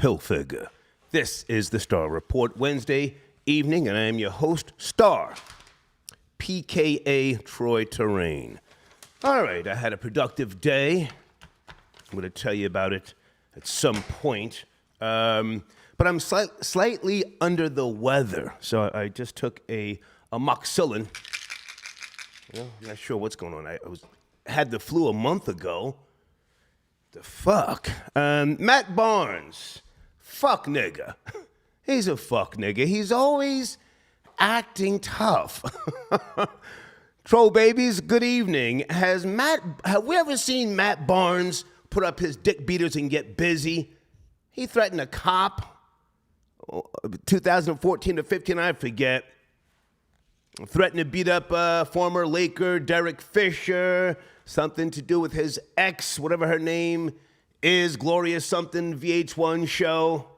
Hilfiger. This is the Star Report Wednesday evening, and I am your host, Star, PKA Troy Terrain. All right, I had a productive day. I'm going to tell you about it at some point. But I'm slightly under the weather, so I just took a amoxicillin. I'm not sure what's going on. I had the flu a month ago. The fuck? Matt Barnes. Fuck nigga. He's a fuck nigga. He's always acting tough. Troll babies, good evening. Have we ever seen Matt Barnes put up his dick beaters and get busy? He threatened a cop, 2014 to 15, I forget. Threatened to beat up former Laker Derek Fisher, something to do with his ex, whatever her name is, Gloria something, VH1 show.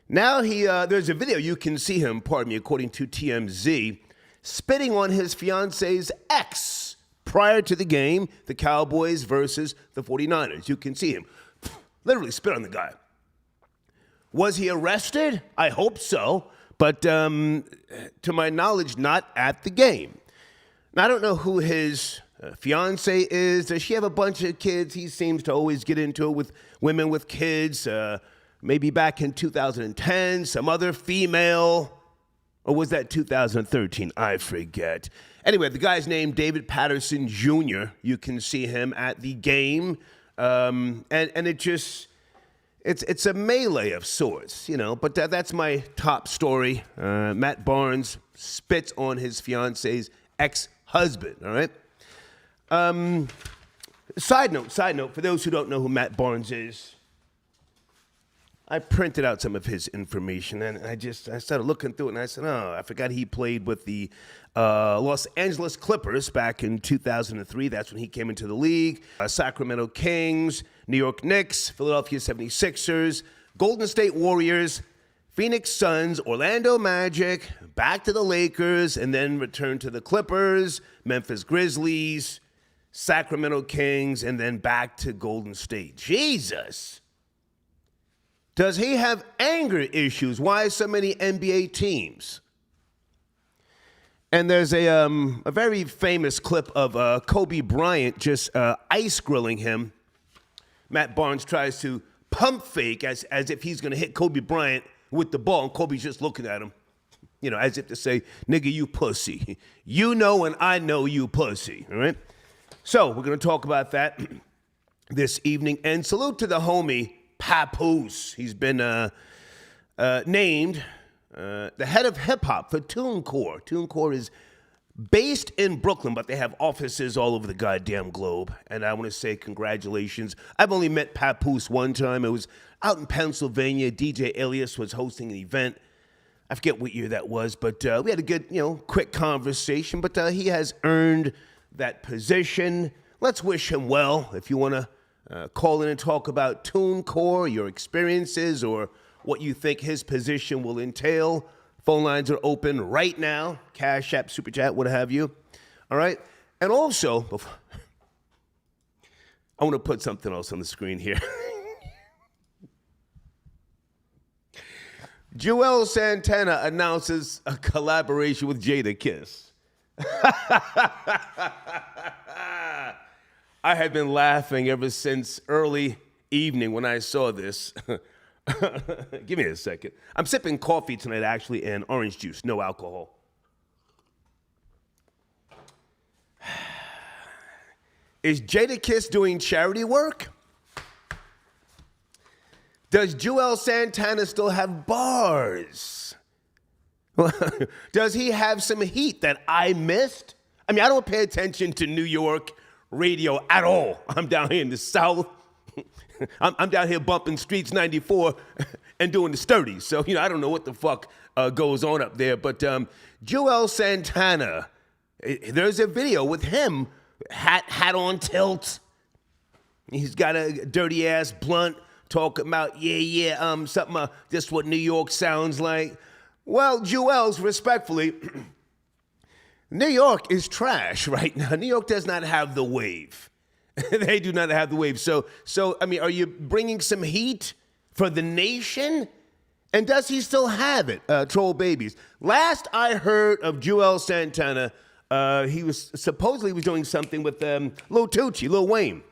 Now there's a video, you can see him, pardon me, according to TMZ, spitting on his fiance's ex prior to the game, the Cowboys versus the 49ers. You can see him literally spit on the guy. Was he arrested? I hope so, but to my knowledge, not at the game. Now, I don't know who his fiance is. Does she have a bunch of kids? He seems to always get into it with women with kids. Maybe back in 2010, some other female. Or was that 2013? I forget. Anyway, the guy's named David Patterson Jr. You can see him at the game. And it's a melee of sorts, you know. But that's my top story. Matt Barnes spits on his fiance's ex-husband, all right? Side note, for those who don't know who Matt Barnes is, I printed out some of his information, and I started looking through it, and I said, oh, I forgot he played with the Los Angeles Clippers back in 2003. That's when he came into the league. Sacramento Kings, New York Knicks, Philadelphia 76ers, Golden State Warriors, Phoenix Suns, Orlando Magic, back to the Lakers, and then returned to the Clippers, Memphis Grizzlies, Sacramento Kings, and then back to Golden State. Jesus! Does he have anger issues? Why so many NBA teams? And there's a very famous clip of Kobe Bryant just ice grilling him. Matt Barnes tries to pump fake as if he's going to hit Kobe Bryant with the ball, and Kobe's just looking at him, you know, as if to say, nigga, you pussy. You know and I know you pussy, all right? So we're going to talk about that this evening. And salute to the homie, Papoose. He's been named the head of hip-hop for TuneCore. TuneCore is based in Brooklyn, but they have offices all over the goddamn globe. And I want to say congratulations. I've only met Papoose one time. It was out in Pennsylvania. DJ Alias was hosting an event. I forget what year that was, but we had a good, quick conversation. But he has earned that position. Let's wish him well. If you want to call in and talk about TuneCore, your experiences, or what you think his position will entail. Phone lines are open right now. Cash App, Super Chat, what have you. All right? And also, I want to put something else on the screen here. Juelz Santana announces a collaboration with Jadakiss. I had been laughing ever since early evening when I saw this. Give me a second. I'm sipping coffee tonight, actually, and orange juice, no alcohol. Is Jadakiss doing charity work? Does Juelz Santana still have bars? Does he have some heat that I missed? I mean, I don't pay attention to New York radio at all. I'm down here in the South. I'm down here bumping Streets 94 and doing the sturdies. So, I don't know what the fuck goes on up there. But Juelz Santana, there's a video with him, hat on tilt. He's got a dirty-ass blunt talking about, something, just what New York sounds like. Well, Juelz, respectfully, New York is trash right now. New York does not have the wave. They do not have the wave. So I mean, are you bringing some heat for the nation? And does he still have it, Troll Babies? Last I heard of Juelz Santana, he was supposedly doing something with Lil Tucci, Lil Wayne.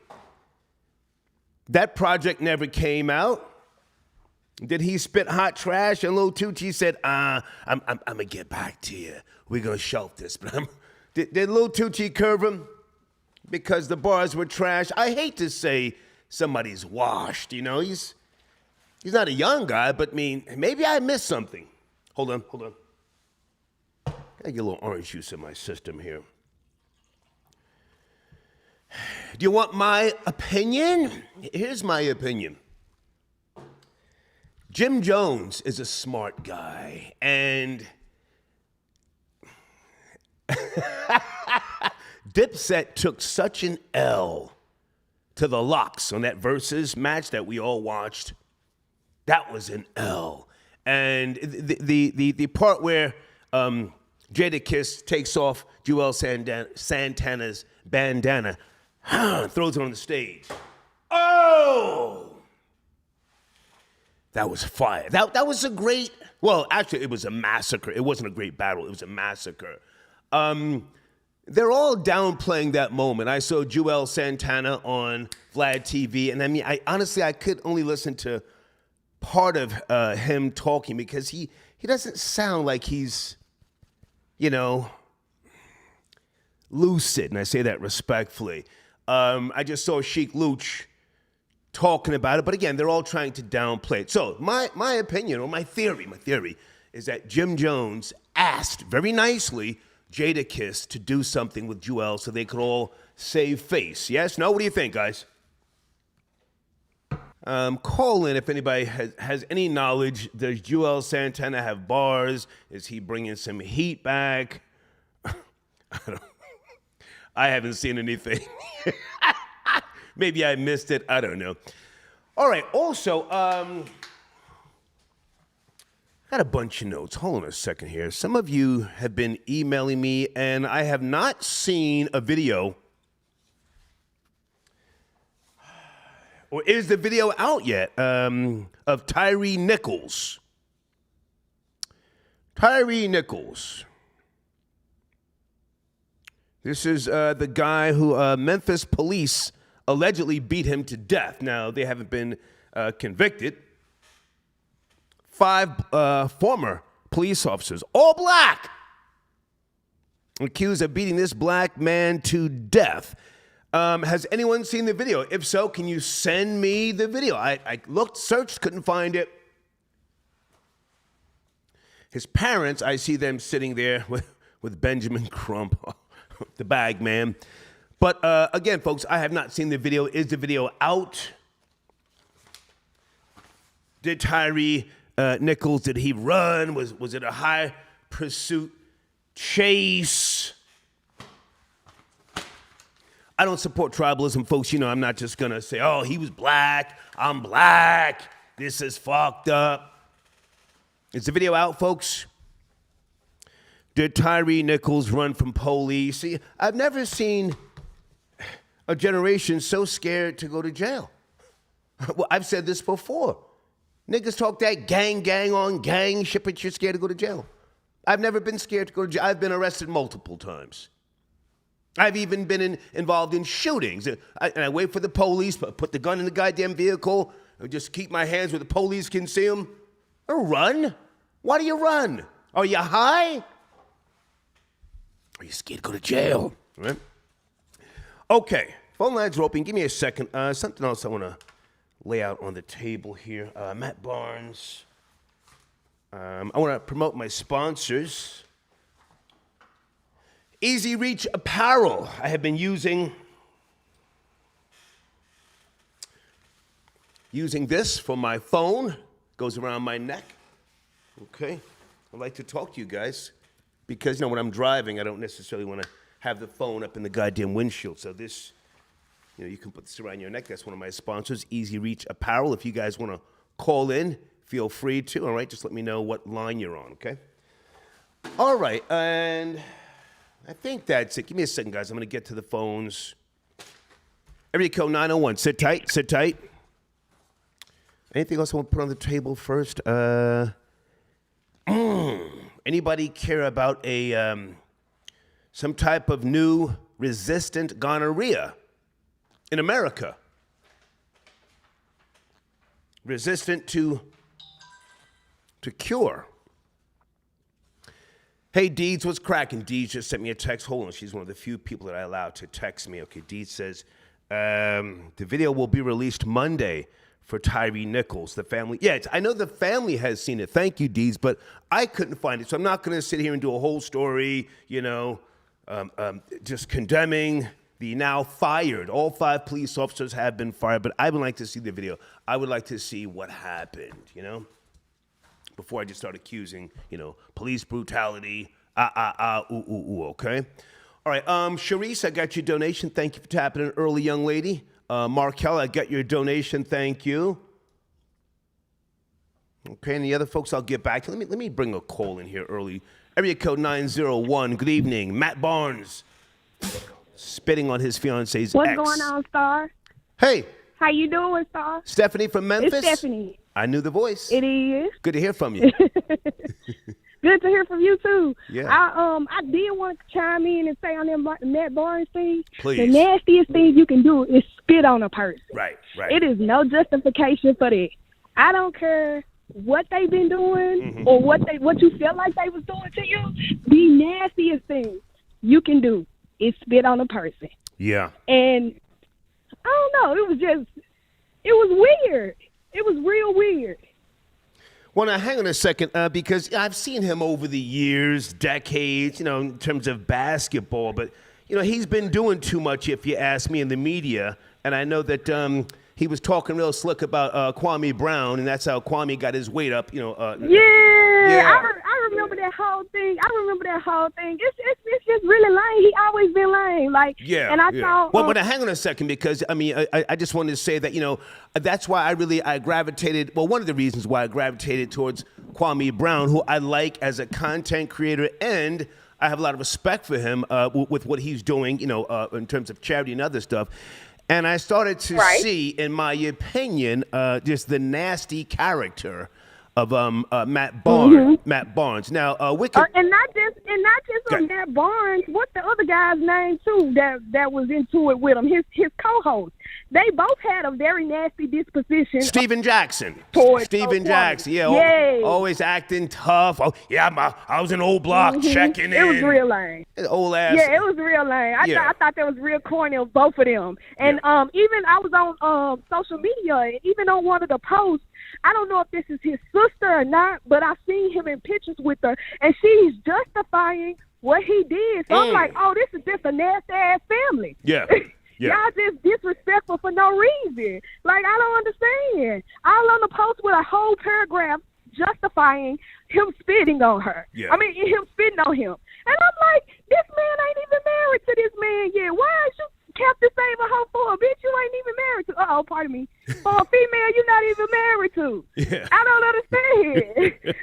That project never came out. Did he spit hot trash? And Lil Tucci said, I'm going to get back to you. We're going to shelf this. But did Lil Tucci curve him because the bars were trash? I hate to say somebody's washed, you know. He's not a young guy, but I mean, maybe I missed something. Hold on. I get a little orange juice in my system here. Do you want my opinion? Here's my opinion. Jim Jones is a smart guy, and Dipset took such an L to the Locks on that Versus match that we all watched. That was an L. And the part where Jadakiss takes off Juelz Santana's bandana, throws it on the stage. Oh! That was fire. That was a great, well, actually, it was a massacre. It wasn't a great battle. It was a massacre. They're all downplaying that moment. I saw Juelz Santana on Vlad TV, and I mean, I could only listen to part of him talking because he doesn't sound like he's, lucid, and I say that respectfully. I just saw Sheik Luch talking about it, but again, they're all trying to downplay it. So my opinion, or my theory is that Jim Jones asked very nicely Jadakiss to do something with Juelz so they could all save face. Yes? No? What do you think, guys? Call in if anybody has any knowledge. Does Juelz Santana have bars? Is he bringing some heat back? I haven't seen anything. Maybe I missed it. I don't know. All right. Also, got a bunch of notes. Hold on a second here. Some of you have been emailing me, and I have not seen a video. Or is the video out yet of Tyree Nichols? Tyree Nichols. This is the guy who Memphis police allegedly beat him to death. Now, they haven't been convicted. 5 former police officers, all black, accused of beating this black man to death. Has anyone seen the video? If so, can you send me the video? I looked, searched, couldn't find it. His parents, I see them sitting there with Benjamin Crump, the bag man. But again, folks, I have not seen the video. Is the video out? Did Tyree Nichols, did he run? Was it a high pursuit chase? I don't support tribalism, folks. I'm not just going to say, oh, he was black, I'm black, this is fucked up. Is the video out, folks? Did Tyree Nichols run from police? See, I've never seen a generation so scared to go to jail. Well, I've said this before. Niggas talk that gang on gang shit, but you're scared to go to jail. I've never been scared to go to jail. I've been arrested multiple times. I've even been involved in shootings. And I wait for the police, put the gun in the goddamn vehicle, and just keep my hands where the police can see them. Or run. Why do you run? Are you high? Are you scared to go to jail? Right? Okay, phone lines are open. Give me a second. Something else I want to lay out on the table here. Matt Barnes. I want to promote my sponsors. Easy Reach Apparel. I have been using this for my phone. Goes around my neck. Okay. I'd like to talk to you guys because, when I'm driving, I don't necessarily want to have the phone up in the goddamn windshield. So this, you can put this around your neck. That's one of my sponsors, Easy Reach Apparel. If you guys want to call in, feel free to. All right. Just let me know what line you're on. Okay. All right. And I think that's it. Give me a second, guys. I'm going to get to the phones. Area code 901. Sit tight. Anything else I want to put on the table first? Anybody care about some type of new resistant gonorrhea in America? Resistant to cure. Hey, Deeds, what's cracking? Deeds just sent me a text. Hold on, she's one of the few people that I allow to text me. Okay, Deeds says, the video will be released Monday for Tyree Nichols, the family. Yeah, I know the family has seen it. Thank you, Deeds, but I couldn't find it. So I'm not going to sit here and do a whole story, just condemning the now fired. All 5 police officers have been fired, but I would like to see the video. I would like to see what happened, before I just start accusing, police brutality, okay? All right, Sharice, I got your donation. Thank you for tapping in early, young lady. Markel, I got your donation. Thank you. Okay, and the other folks I'll get back to. Let me bring a call in here early. Area code 901. Good evening. Matt Barnes spitting on his fiance's What's ex. going on, Star? Hey. How you doing, Star? Stephanie from Memphis? It's Stephanie. I knew the voice. It is. Good to hear from you. Good to hear from you too. Yeah. I did want to chime in and say on that Matt Barnes thing. Please. The nastiest thing you can do is spit on a person. Right. It is no justification for that. I don't care what they've been doing or what you felt like they was doing to you. The nastiest thing you can do is spit on a person. Yeah. And I don't know. It was weird. It was real weird. Well, now, hang on a second, because I've seen him over the years, decades, in terms of basketball. But, he's been doing too much, if you ask me, in the media. And I know that he was talking real slick about Kwame Brown, and that's how Kwame got his weight up, Yeah. I remember that whole thing. It's just really lame. He always been lame. And I thought. Well, but hang on a second, because I just wanted to say that that's why I gravitated. Well, one of the reasons why I gravitated towards Kwame Brown, who I like as a content creator, and I have a lot of respect for him with what he's doing, in terms of charity and other stuff. And I started to see, in my opinion, just the nasty character of Matt Barnes. Matt Barnes. Now, and not just on Matt Barnes. What's the other guy's name too? That was into it with him. His co-host. They both had a very nasty disposition. Stephen Jackson. Stephen Jackson. Yeah. Always acting tough. Oh, yeah. I was in Old Block checking in. It was real lame. Old ass. Yeah, it was real lame. I thought that was real corny of both of them. And even I was on social media, and even on one of the posts. I don't know if this is his sister or not, but I've seen him in pictures with her, and she's justifying what he did. So I'm like, oh, this is just a nasty-ass family. Yeah. Y'all just disrespectful for no reason. I don't understand. All on the post with a whole paragraph justifying him spitting on her. Yeah. Him spitting on him. And I'm like, this man ain't even married to this man yet. Why aren't you kept the same hoe for a bitch you ain't even married to? Pardon me. For a female you're not even married to. Yeah. I don't understand.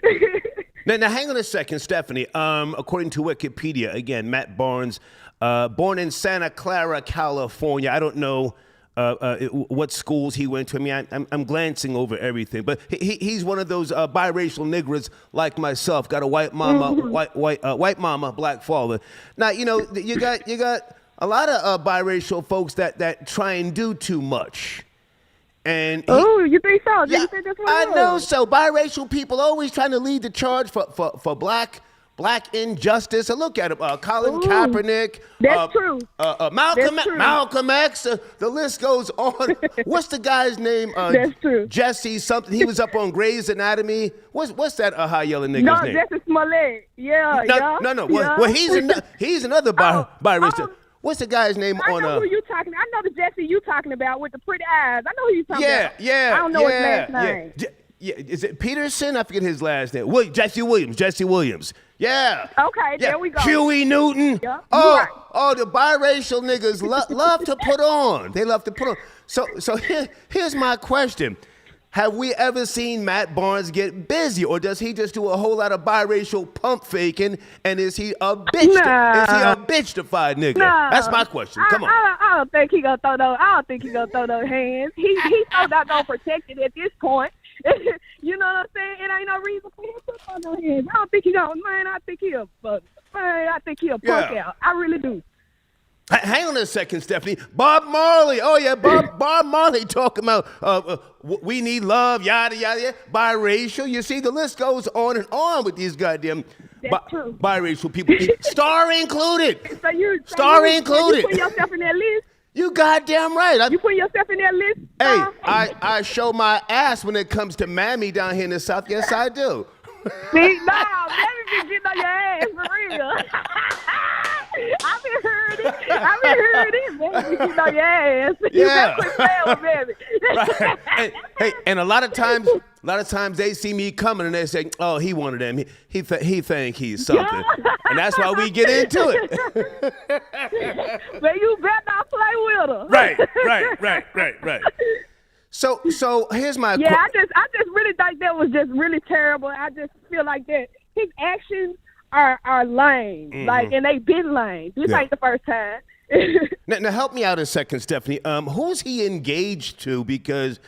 Now, hang on a second, Stephanie. According to Wikipedia, again, Matt Barnes, born in Santa Clara, California. I don't know what schools he went to. I'm glancing over everything, but he's one of those biracial niggers like myself. Got a white mama, white mama, black father. Now, you got a lot of biracial folks that try and do too much. And you think so? Yeah, you think that's what I know so. Biracial people always trying to lead the charge for black injustice. And look at him, Colin Kaepernick. That's true. Malcolm X. The list goes on. What's the guy's name? That's true. Jesse something. He was up on Grey's Anatomy. What's that high yelling nigga's name? No, Jesse Smollett. Yeah. No. Well, he's another biracial. What's the guy's name I know who you talking. I know the Jesse you talking about with the pretty eyes. I know who you talking about. Yeah. I don't know his last name. Yeah, is it Peterson? I forget his last name. Jesse Williams. Yeah. Okay, there we go. Huey Newton. Yep. Oh, the biracial niggas love to put on. They love to put on. So here's my question. Have we ever seen Matt Barnes get busy, or does he just do a whole lot of biracial pump faking? And is he a bitch? Nah. Is he a bitch-defied nigga? Nah. That's my question. Come on. I don't think he gonna throw those. I don't think he gonna throw those hands. He's so not gonna protect it at this point. You know what I'm saying? It ain't no reason for him to put on no hands. I don't think he gonna, man, I think he'll fuck. Man, I think he'll punk out. I really do. Hang on a second, Stephanie. Bob Marley. Oh, yeah, Bob Marley talking about we need love, yada, yada, yada. Biracial. You see, the list goes on and on with these goddamn biracial people. Star included. Star included. You put yourself in that list? You goddamn right. You put yourself in that list? Hey, I show my ass when it comes to Mammy down here in the South. Yes, I do. See, no, Mammy be getting on your ass for real. I've been heard it. Mammy be getting on your ass. You better quit playing with Mammy. Right. And a lot of times they see me coming and they say, "Oh, he one of them. He think he's something," and that's why we get into it. But you better not play with her. Right. So here's my I just really think that was just really terrible. I just feel like that his actions are lame, and they've been lame. This ain't the first time. Now help me out a second, Stephanie. Who's he engaged to? Because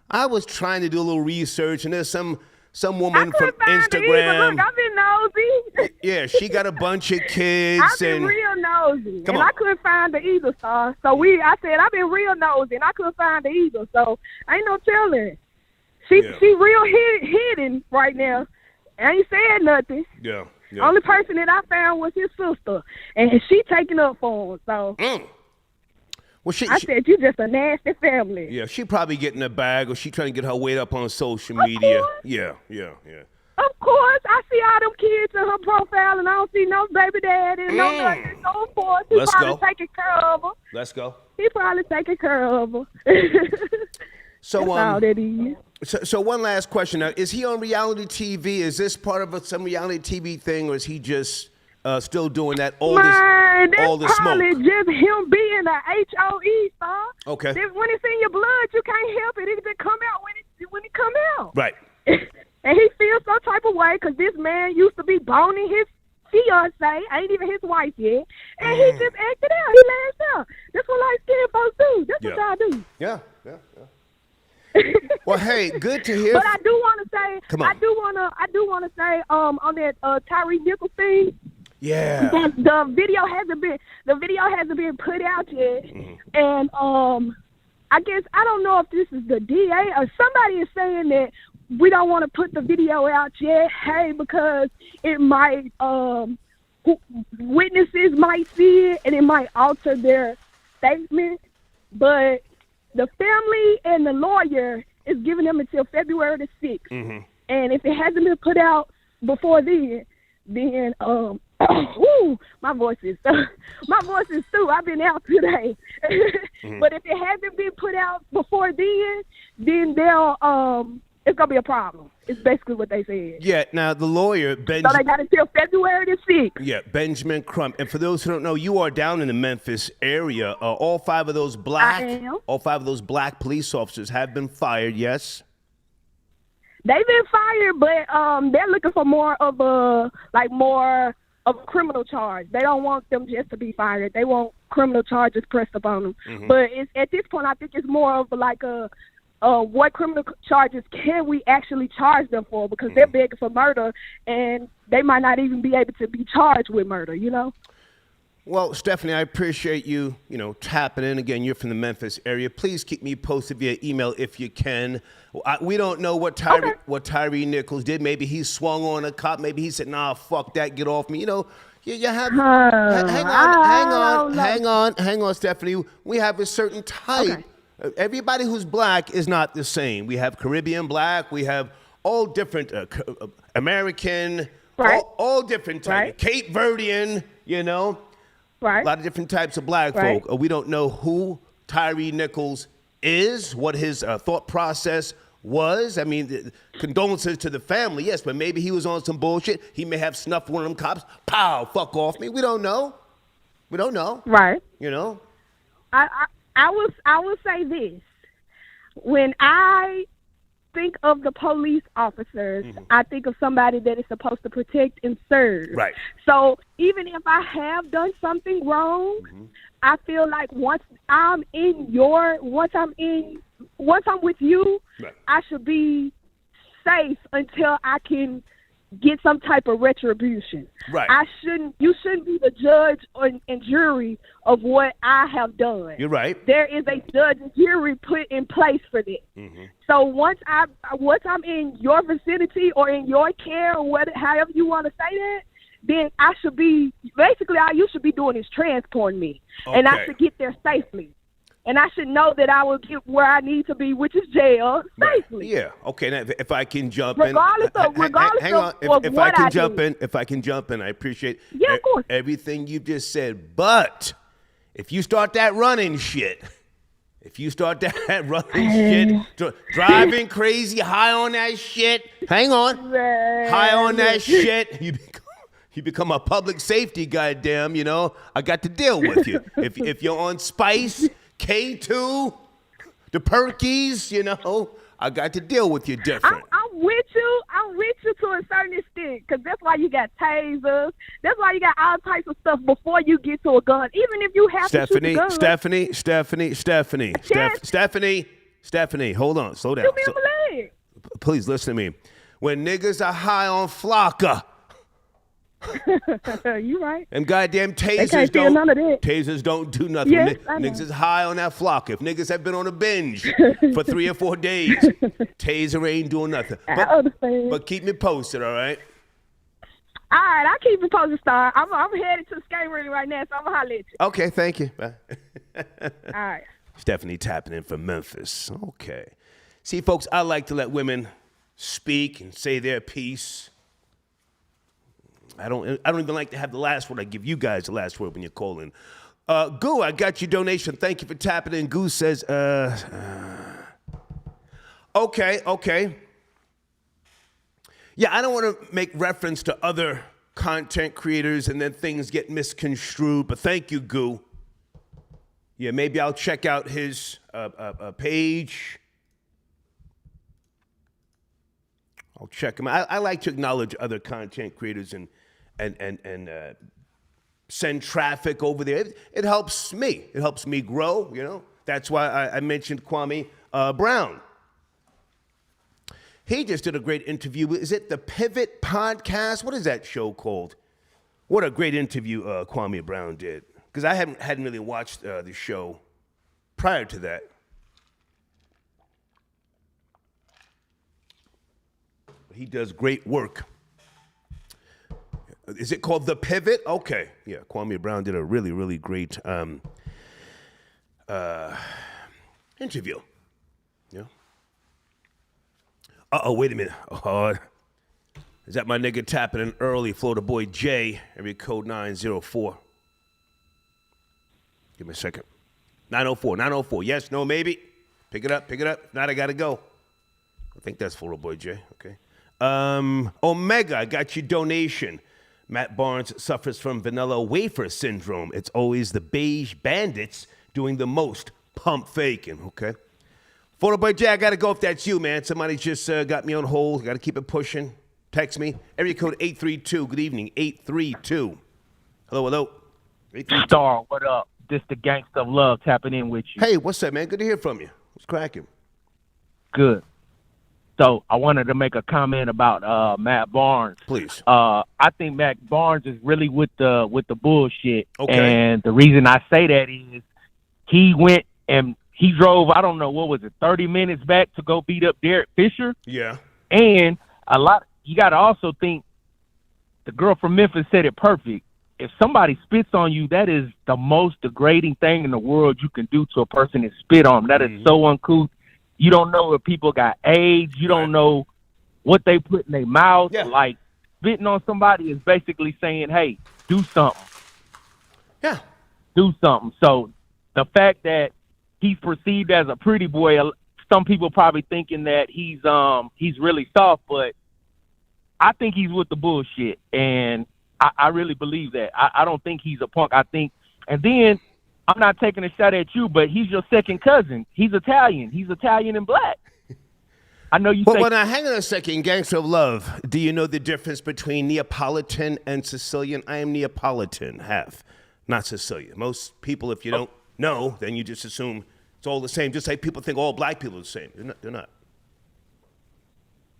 I was trying to do a little research, and there's some woman from Instagram. Look, I've been nosy. Yeah, she got a bunch of kids. I've been real nosy, and I couldn't find the either, star. So I said I've been real nosy, and I couldn't find the either. So ain't no telling. She real hidden right now. I ain't saying nothing. Yeah. Only person that I found was his sister, and she taking up for him. So. Well, I said, you just a nasty family. Yeah, she probably getting a bag, or she trying to get her weight up on social media. Yeah. Of course, I see all them kids in her profile, and I don't see no baby daddy and no nothing. So of course, he probably taking care of her. Let's go. He probably taking care of her. So that's all that is. So one last question now: is he on reality TV? Is this part of some reality TV thing, or is he just still doing that all the smoke? Probably just him being a HOE star. Okay. When it's in your blood, you can't help it. It just come out when it come out. Right. And he feels some type of way because this man used to be boning his fiancee, ain't even his wife yet, and he just acted out. He lashed out. That's what light skinned folks do. That's what y'all do. Yeah. Well, hey, good to hear. But I do want to say, come on. I do want to say, on that Tyree Nichols thing. Yeah. The video hasn't been put out yet, and I guess I don't know if this is the DA or somebody is saying that we don't want to put the video out yet. Hey, because it might witnesses might see it and it might alter their statement, but the family and the lawyer is giving them until February the 6th. And if it hasn't been put out before then my voice is through. I've been out today. But if it hasn't been put out before then they'll it's gonna be a problem. It's basically what they said. Yeah. Now the lawyer So they got until February the 6th. Yeah, Benjamin Crump. And for those who don't know, you are down in the Memphis area. All five of those black police officers have been fired. Yes. They've been fired, but they're looking for more of a criminal charge. They don't want them just to be fired. They want criminal charges pressed upon them. But at this point, I think it's more of like what criminal charges can we actually charge them for? Because they're begging for murder, and they might not even be able to be charged with murder, you know? Well, Stephanie, I appreciate you, tapping in. Again, you're from the Memphis area. Please keep me posted via email if you can. We don't know what Tyree Nichols did. Maybe he swung on a cop. Maybe he said, "Nah, fuck that, get off me." You have. Hang on, Stephanie. We have a certain type. Everybody who's black is not the same. We have Caribbean black. We have all different American, all different types. Cape Verdean, Right. A lot of different types of black folk. We don't know who Tyree Nichols is, what his thought process was. I mean, condolences to the family, yes, but maybe he was on some bullshit. He may have snuffed one of them cops. Pow, fuck off me. We don't know. Right. I will say this. When I think of the police officers, I think of somebody that is supposed to protect and serve. Right. So even if I have done something wrong, I feel like once I'm with you, I should be safe until I can get some type of retribution. Right. You shouldn't be the judge and jury of what I have done. You're right. There is a judge and jury put in place for this. Mm-hmm. So once I'm in your vicinity or in your care or however you want to say that, then I should be basically all you should be doing is transporting me, and I should get there safely. And I should know that I will get where I need to be, which is jail, safely. Yeah. Okay. Now, if I can jump regardless in, hang on. If I can jump in, I appreciate of course. Everything you just said. But if you start that running shit, driving crazy, high on that shit, hang on, high on that shit, you become a public safety, goddamn. You know, I got to deal with you. If you're on Spice. K2, the Perkies, you know, I got to deal with you different. I'm with you to a certain extent, because that's why you got tasers. That's why you got all types of stuff before you get to a gun. Even if you have to shoot a gun. Stephanie, hold on, slow down. Please listen to me. When niggas are high on flocka. You right. And goddamn tasers don't do nothing. Yes, niggas is high on that flock. If niggas have been on a binge for 3 or 4 days, taser ain't doing nothing. But keep me posted, all right? All right, I'll keep you posted, Star. I'm headed to the skate ring right now, so I'm gonna holler at you. Okay, thank you. Bye. All right. Stephanie tapping in from Memphis. Okay. See, folks, I like to let women speak and say their piece. I don't even like to have the last word. I give you guys the last word when you're calling. Goo, I got your donation. Thank you for tapping in. Goo says, okay. Yeah, I don't want to make reference to other content creators and then things get misconstrued, but thank you, Goo. Yeah, maybe I'll check out his page. I'll check him out. I like to acknowledge other content creators and send traffic over there. It helps me. It helps me grow, you know. That's why I mentioned Kwame Brown. He just did a great interview. Is it the Pivot Podcast? What is that show called? What a great interview Kwame Brown did. Because I hadn't really watched the show prior to that. He does great work. Is it called The Pivot? Okay. Yeah, Kwame Brown did a really, really great interview. Yeah. Wait a minute. Is that my nigga tapping in early? Florida boy Jay, area code 904. Give me a second. 904. Yes, no, maybe. Pick it up. If not, I got to go. I think that's Florida boy Jay. Okay. Omega, I got your donation. Matt Barnes suffers from vanilla wafer syndrome. It's always the beige bandits doing the most pump faking, okay? Photo boy Jay, I gotta go if that's you, man. Somebody just got me on hold. Gotta keep it pushing. Text me. Area code 832. Good evening, 832. Hello. 832. Star, what up? This the Gangsta of Love tapping in with you. Hey, what's up, man? Good to hear from you. What's cracking? Good. So I wanted to make a comment about Matt Barnes. Please. I think Matt Barnes is really with the bullshit. Okay. And the reason I say that is he went and he drove, I don't know, 30 minutes back to go beat up Derek Fisher. Yeah. And you got to also think the girl from Memphis said it perfect. If somebody spits on you, that is the most degrading thing in the world you can do to a person is spit on them. That is so uncouth. You don't know if people got AIDS. You don't know what they put in their mouth. Yeah. Like, spitting on somebody is basically saying, hey, do something. Yeah. Do something. So the fact that he's perceived as a pretty boy, some people probably thinking that he's really soft, but I think he's with the bullshit. And I really believe that. I don't think he's a punk. I think, and then I'm not taking a shot at you, but he's your second cousin. He's Italian. He's Italian and black. I know you say... Well, now, hang on a second. Gangster of Love, do you know the difference between Neapolitan and Sicilian? I am Neapolitan, half, not Sicilian. Most people, if you don't know, then you just assume it's all the same. Just like people think all black people are the same. They're not.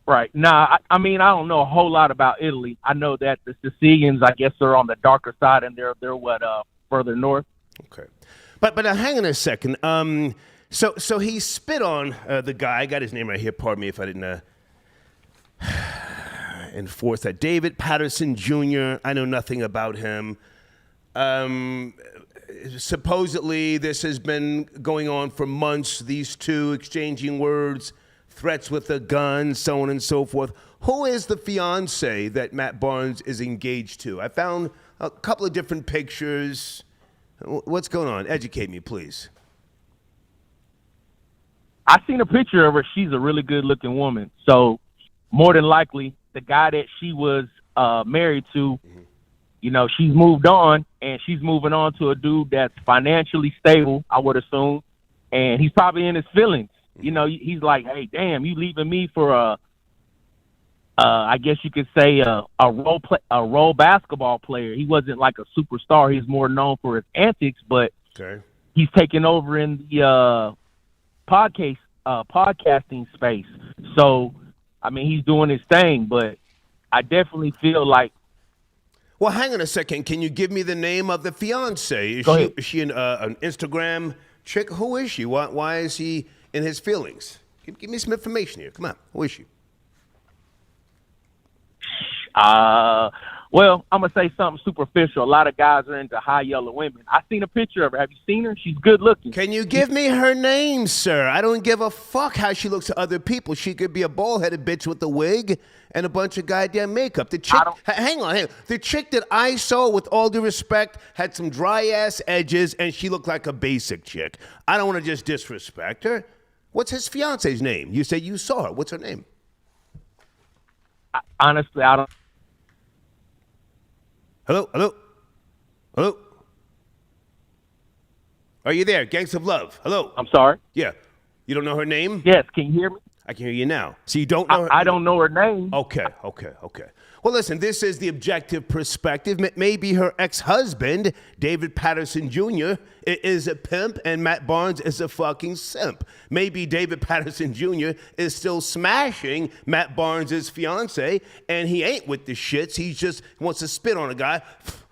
Right. Nah, I mean, I don't know a whole lot about Italy. I know that the Sicilians, I guess, are on the darker side, and they're what further north. Okay, but hang on a second. So he spit on the guy. I got his name right here. Pardon me if I didn't enforce that. David Patterson Jr. I know nothing about him. Supposedly, this has been going on for months. These two exchanging words, threats with a gun, so on and so forth. Who is the fiance that Matt Barnes is engaged to? I found a couple of different pictures. What's going on? Educate me, please. I seen a picture of her. She's a really good-looking woman. So more than likely, the guy that she was married to, you know, she's moved on, and she's moving on to a dude that's financially stable, I would assume, and he's probably in his feelings. You know, he's like, hey, damn, you leaving me for I guess you could say a role basketball player. He wasn't like a superstar. He's more known for his antics, but he's taking over in the podcasting space. So, I mean, he's doing his thing, but I definitely feel like. Well, hang on a second. Can you give me the name of the fiance? Is she an Instagram chick? Who is she? Why is he in his feelings? Give me some information here. Come on. Who is she? Well, I'm going to say something superficial. A lot of guys are into high yellow women. I seen a picture of her. Have you seen her? She's good looking. Can you give me her name, sir? I don't give a fuck how she looks to other people. She could be a bald-headed bitch with a wig and a bunch of goddamn makeup. The chick, hang on. The chick that I saw, with all due respect, had some dry-ass edges, and she looked like a basic chick. I don't want to just disrespect her. What's his fiance's name? You said you saw her. What's her name? Honestly, I don't. Hello? Are you there? Gangs of Love. Hello? I'm sorry? Yeah. You don't know her name? Yes. Can you hear me? I can hear you now. So you don't know her? I don't know her name. Okay. Well, listen, this is the objective perspective. Maybe her ex-husband, David Patterson Jr., is a pimp and Matt Barnes is a fucking simp. Maybe David Patterson Jr. is still smashing Matt Barnes' fiance, and he ain't with the shits. He just wants to spit on a guy.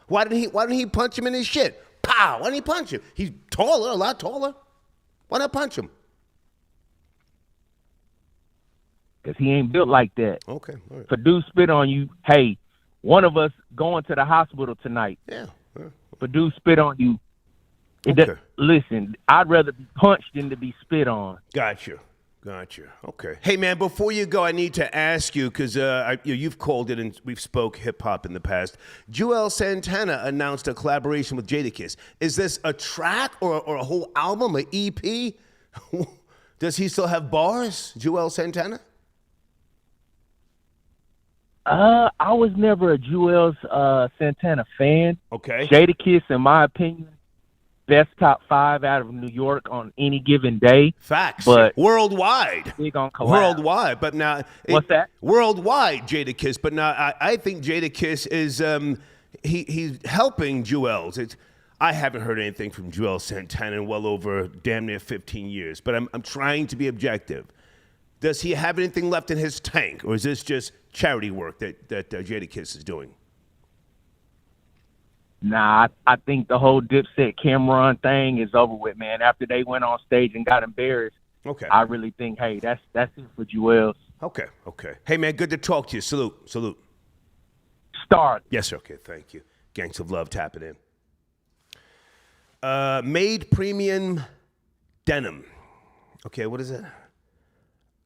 Why didn't he punch him in his shit? Pow! Why didn't he punch him? He's taller, a lot taller. Why not punch him? Because he ain't built like that. Okay. All right. If a dude spit on you, hey, one of us going to the hospital tonight. Yeah. If a dude spit on you, listen, I'd rather be punched than to be spit on. Gotcha. Okay. Hey, man, before you go, I need to ask you, because you've called it and we've spoke hip-hop in the past. Juelz Santana announced a collaboration with Jadakiss. Is this a track or a whole album, an EP? Does he still have bars, Juelz Santana? I was never a Juelz Santana fan. Okay. Jadakiss, in my opinion, best top 5 out of New York on any given day. Facts. But worldwide. Big on collab. Worldwide. But now. What's that? Worldwide, Jadakiss. But now I think Jadakiss is he's helping Juelz. I haven't heard anything from Juelz Santana in well over damn near 15 years. But I'm trying to be objective. Does he have anything left in his tank, or is this just charity work that Jadakiss is doing? Nah, I think the whole Dipset Cameron thing is over with, man. After they went on stage and got embarrassed, I really think, hey, that's it for Juelz. Okay. Hey, man, good to talk to you. Salute. Star. Yes, sir. Okay, thank you. Gangs of Love tapping in. Made premium denim. Okay, what is it?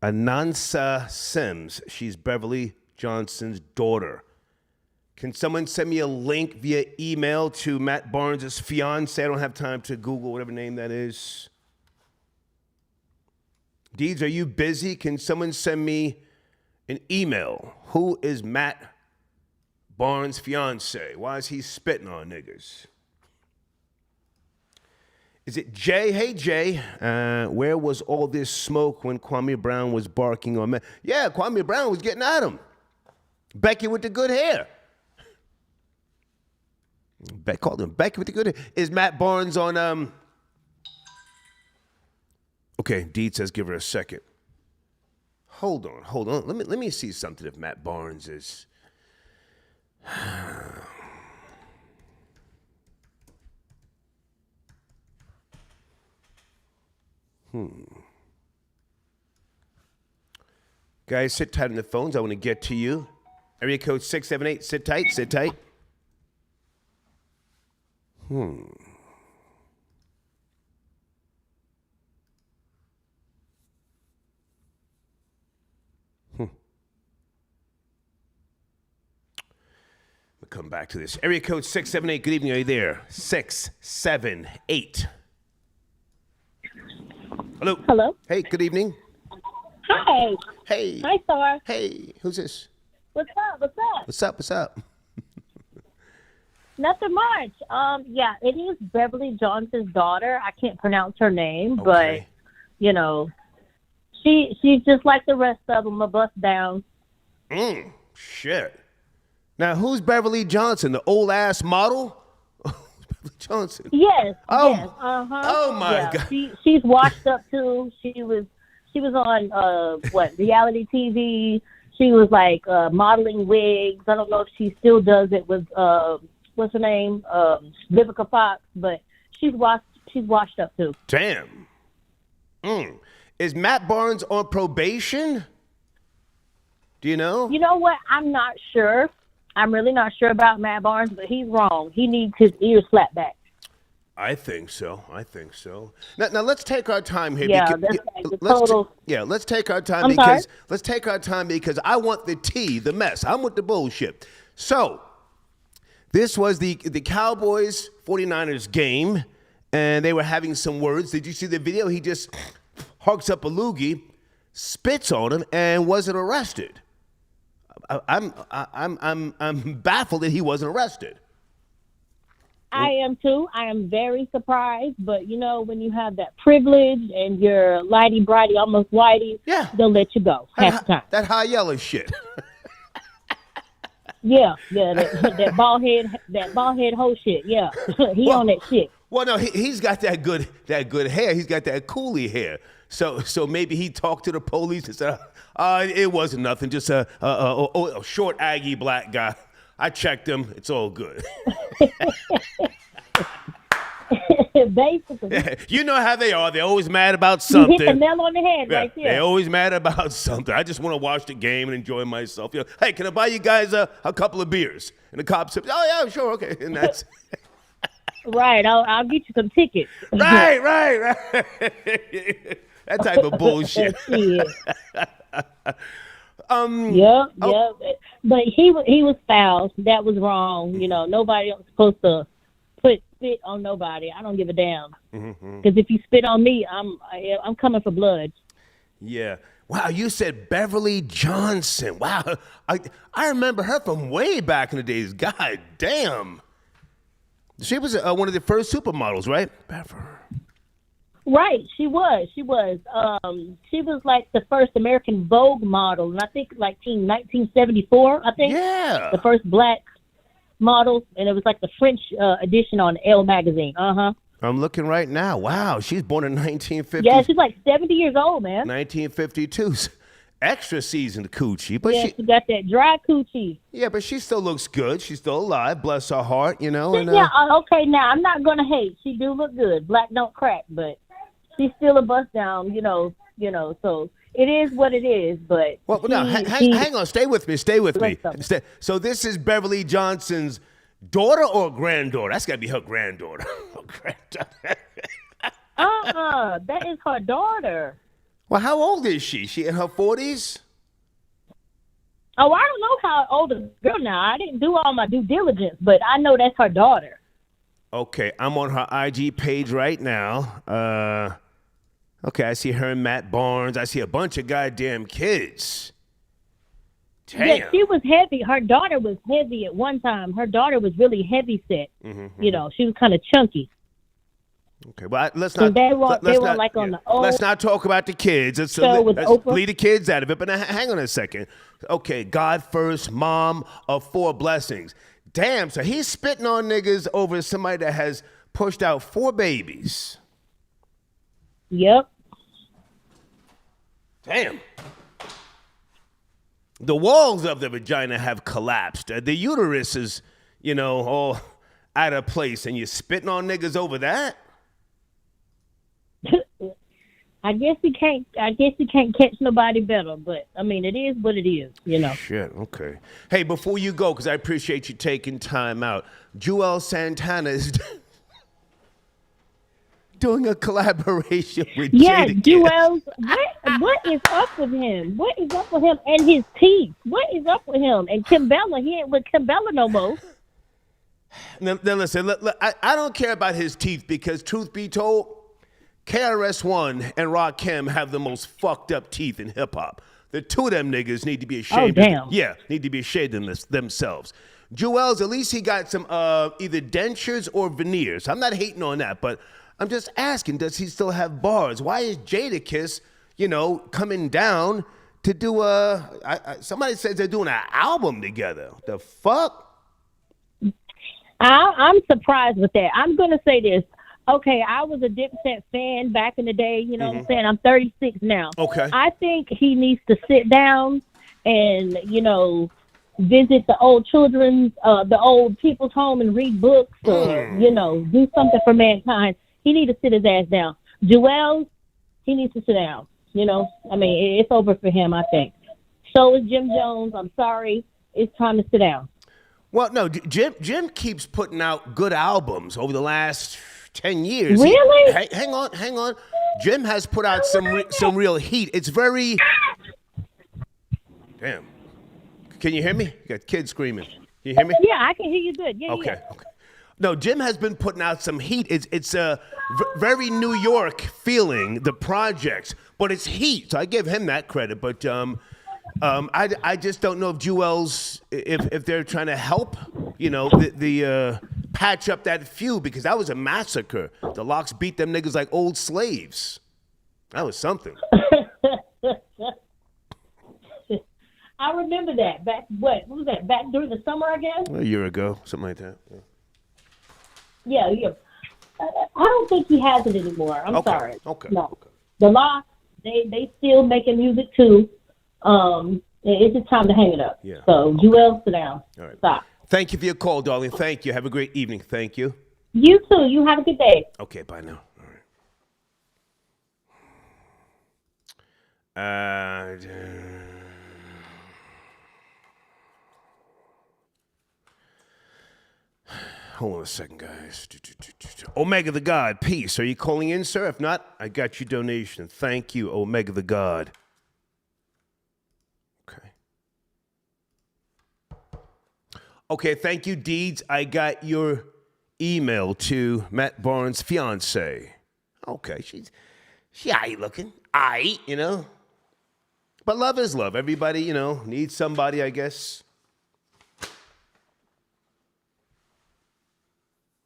Anansa Sims. She's Beverly Johnson's daughter. Can someone send me a link via email to Matt Barnes' fiance? I don't have time to Google whatever name that is. Deeds, are you busy? Can someone send me an email? Who is Matt Barnes' fiance? Why is he spitting on niggas? Is it Jay? Hey, Jay, where was all this smoke when Kwame Brown was barking on Matt? Yeah, Kwame Brown was getting at him. Becky with the good hair. Called him Becky with the good hair. Is Matt Barnes on, Okay, Deed says give her a second. Hold on. Let me see something if Matt Barnes is. Guys, sit tight on the phones. I want to get to you. Area code 678. Sit tight. We'll come back to this. Area code 678. Good evening. Are you there? 678. Hello. Hello. Hey, good evening. Hi. Hey. Hi, Star. Hey, who's this? What's up? What's up? Nothing much. Yeah, it is Beverly Johnson's daughter. I can't pronounce her name, Okay. but she's just like the rest of them, a bust down. Shit. Now, who's Beverly Johnson? The old ass model? Beverly Johnson. Yes. Oh. Yes. Oh my God. She's washed up too. She was on reality TV. She was like modeling wigs. I don't know if she still does it with what's her name, Vivica Fox, but she's washed up too. Damn. Is Matt Barnes on probation? Do you know? You know what? I'm not sure. I'm really not sure about Matt Barnes, but he's wrong. He needs his ears slapped back. I think so. Now let's take our time here. Yeah, that's like the total. Let's take our time I'm sorry? let's take our time because I want the tea, the mess. I'm with the bullshit. So this was the Cowboys 49ers game, and they were having some words. Did you see the video? He just hugs up a loogie, spits on him, and wasn't arrested. I'm baffled that he wasn't arrested. I am too. I am very surprised, but when you have that privilege and you're lighty-brighty, almost whitey, they'll let you go half the time. That high yellow shit. Yeah, that bald head hoe shit. Yeah, he on that shit. Well, no, he's got that good hair. He's got that coolie hair. So maybe he talked to the police and said, it wasn't nothing, just a short Aggie black guy. I checked him. It's all good. Basically. You know how they are. They're always mad about something. You hit the nail on the head right there. They're always mad about something. I just want to watch the game and enjoy myself. Hey, can I buy you guys a couple of beers? And the cop said, oh, yeah, sure, okay. And that's... Right. I'll get you some tickets. Right. That type of bullshit. Yep. But he was foul. That was wrong. Nobody was supposed to put spit on nobody. I don't give a damn. Because if you spit on me, I'm coming for blood. Yeah. Wow, you said Beverly Johnson. Wow. I remember her from way back in the days. God damn. She was one of the first supermodels, right? Beverly. Right, she was. She was like the first American Vogue model, and I think like 1974. I think. Yeah. The first black model, and it was like the French edition on Elle magazine. I'm looking right now. Wow, she's born in 1950. Yeah, she's like 70 years old, man. 1952. Extra seasoned coochie, but she got that dry coochie. Yeah, but she still looks good. She's still alive. Bless her heart, And, okay. Now I'm not gonna hate. She do look good. Black don't crack, but she's still a bust down. So it is what it is. But hang on. Stay with me. So this is Beverly Johnson's daughter or granddaughter? That's got to be her granddaughter. That is her daughter. Well, how old is she? She in her 40s? Oh, I don't know how old the girl now. I didn't do all my due diligence, but I know that's her daughter. Okay, I'm on her IG page right now. Okay, I see her and Matt Barnes. I see a bunch of goddamn kids. Damn. Yeah, she was heavy. Her daughter was heavy at one time. Her daughter was really heavy set. She was kind of chunky. Okay, well, let's not talk about the kids. Let's leave the kids out of it. But now, hang on a second. Okay, God first, mom of 4 blessings. Damn, so he's spitting on niggas over somebody that has pushed out 4 babies. Yep. Damn. The walls of the vagina have collapsed. The uterus is, all out of place, and you're spitting on niggas over that? I guess he can't catch nobody better, but I mean, it is what it is, Shit, okay. Hey, before you go, because I appreciate you taking time out, Juelz Santana is doing a collaboration with Jada. Juelz, what is up with him? What is up with him and his teeth? What is up with him? And Kimbella, he ain't with Kimbella no more. Now listen, look, I don't care about his teeth because, truth be told, KRS-One and Rakim have the most fucked up teeth in hip-hop. The two of them niggas need to be ashamed. Oh, damn. Need to be ashamed of themselves. Juelz, at least he got some either dentures or veneers. I'm not hating on that, but I'm just asking, does he still have bars? Why is Jadakiss, coming down to do somebody says they're doing an album together. The fuck? I'm surprised with that. I'm going to say this. Okay, I was a Dipset fan back in the day. You know what I'm saying? I'm 36 now. Okay. I think he needs to sit down and, visit the old the old people's home and read books or, do something for mankind. He needs to sit his ass down. Juelz, he needs to sit down. I mean, it's over for him, I think. So is Jim Jones. I'm sorry. It's time to sit down. Well, no, Jim keeps putting out good albums over the last 10 years. Really? Hang on. Jim has put out some real heat. It's very... Damn. Can you hear me? You got kids screaming. Can you hear me? Yeah, I can hear you good. Yeah, Okay. No, Jim has been putting out some heat. It's a very New York feeling, the projects, but it's heat. So I give him that credit. But I just don't know if Juelz, if they're trying to help, the patch up that feud, because that was a massacre. The Locks beat them niggas like old slaves. That was something. I remember that. What was that? Back during the summer, I guess? A year ago, something like that. Yeah. I don't think he has it anymore. I'm sorry. Okay. No. The Locks, they still making music too. It's just time to hang it up. Yeah. So, Juelz, sit down. All right. Stop. Thank you for your call, darling. Thank you. Have a great evening. Thank you. You too. You have a good day. Okay, bye now. All right. Hold on a second, guys. Omega the God, peace. Are you calling in, sir? If not, I got your donation. Thank you, Omega the God. Okay, thank you, Deeds. I got your email to Matt Barnes' fiance. Okay, she aight looking. Aight, But love is love. Everybody, needs somebody, I guess.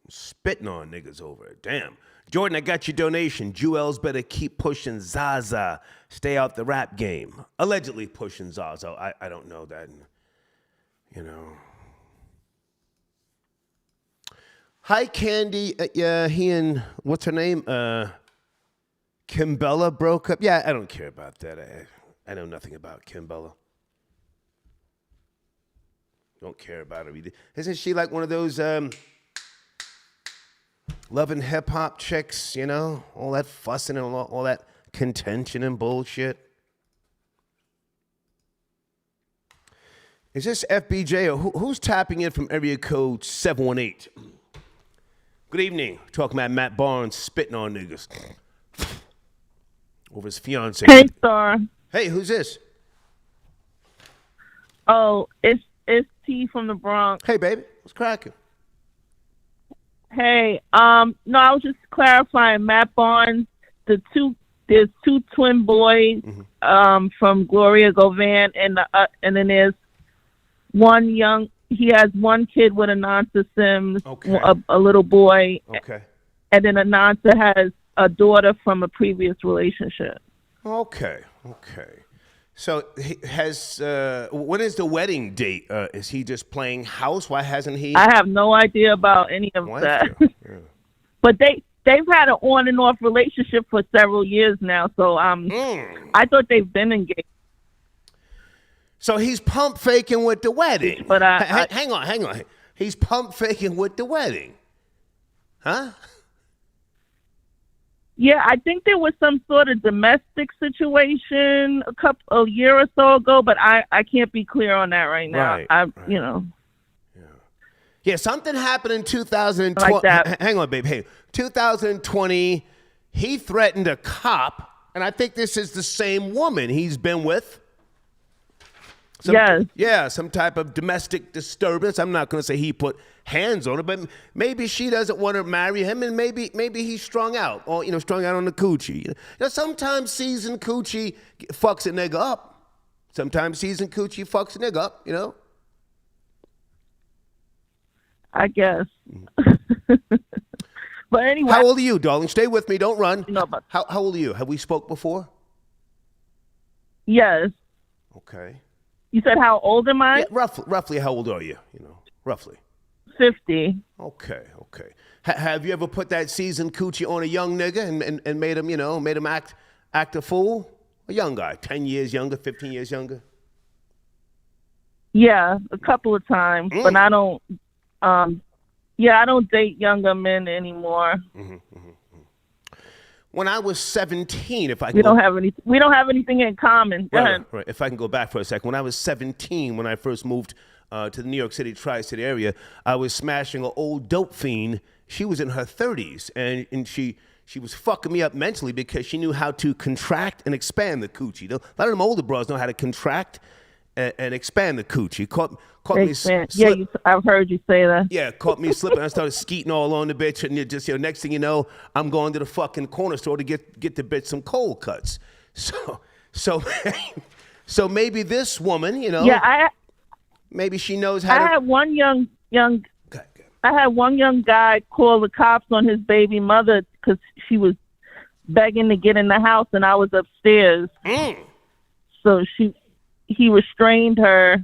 Spitting on niggas over it. Damn. Jordan, I got your donation. Juelz better keep pushing Zaza. Stay out the rap game. Allegedly pushing Zaza. I don't know that. Hi, Candy. He and, what's her name? Kimbella broke up. Yeah, I don't care about that. I know nothing about Kimbella. Don't care about her either. Isn't she like one of those loving hip-hop chicks, all that fussing and all that contention and bullshit? Is this FBJ or who's tapping in from area code 718? Good evening. Talking about Matt Barnes spitting on niggas over his fiance. Hey, Star. Hey, who's this? Oh, it's T from the Bronx. Hey, baby. What's cracking? Hey, no, I was just clarifying. Matt Barnes, there's two twin boys, from Gloria Govan, and then there's one young. He has one kid with Ananta Sims, Okay. a little boy. Okay. And then Ananta has a daughter from a previous relationship. Okay. So he has. When is the wedding date? Is he just playing house? Why hasn't he? I have no idea about any of that. Yeah. But they've had an on and off relationship for several years now. So I thought they've been engaged. So he's pump faking with the wedding. But hang on. He's pump faking with the wedding. Huh? Yeah, I think there was some sort of domestic situation a year or so ago, but I can't be clear on that right now. Right. You know. Yeah, something happened in 2020. Like that. Hang on, babe. Hey, 2020, he threatened a cop, and I think this is the same woman he's been with. Yes. Yeah, some type of domestic disturbance. I'm not going to say he put hands on her, but maybe she doesn't want to marry him, and maybe he's strung out, or strung out on the coochie. You know, sometimes seasoned coochie fucks a nigga up. Sometimes seasoned coochie fucks a nigga up. You know. I guess. But anyway. How old are you, darling? Stay with me. Don't run. No, but how old are you? Have we spoke before? Yes. Okay. You said how old am I? Yeah, roughly how old are you? Roughly. 50. Okay. Have you ever put that seasoned coochie on a young nigga and made him act a fool? A young guy, 10 years younger, 15 years younger? Yeah, a couple of times, but I don't. I don't date younger men anymore. When I was 17, we don't have anything in common. Go ahead. Right. If I can go back for a second, when I was 17, when I first moved to the New York City tri-city area, I was smashing an old dope fiend. She was in her 30s, and she was fucking me up mentally because she knew how to contract and expand the coochie. A lot of them older bros know how to contract and expand the coochie. Caught me Yeah, I've heard you say that. Yeah, caught me slipping. I started skeeting all on the bitch, and just next thing you know, I'm going to the fucking corner store to get the bitch some cold cuts. So maybe this woman, Yeah, maybe she knows how. I had one young. Okay. I had one young guy call the cops on his baby mother because she was begging to get in the house, and I was upstairs. So he restrained her,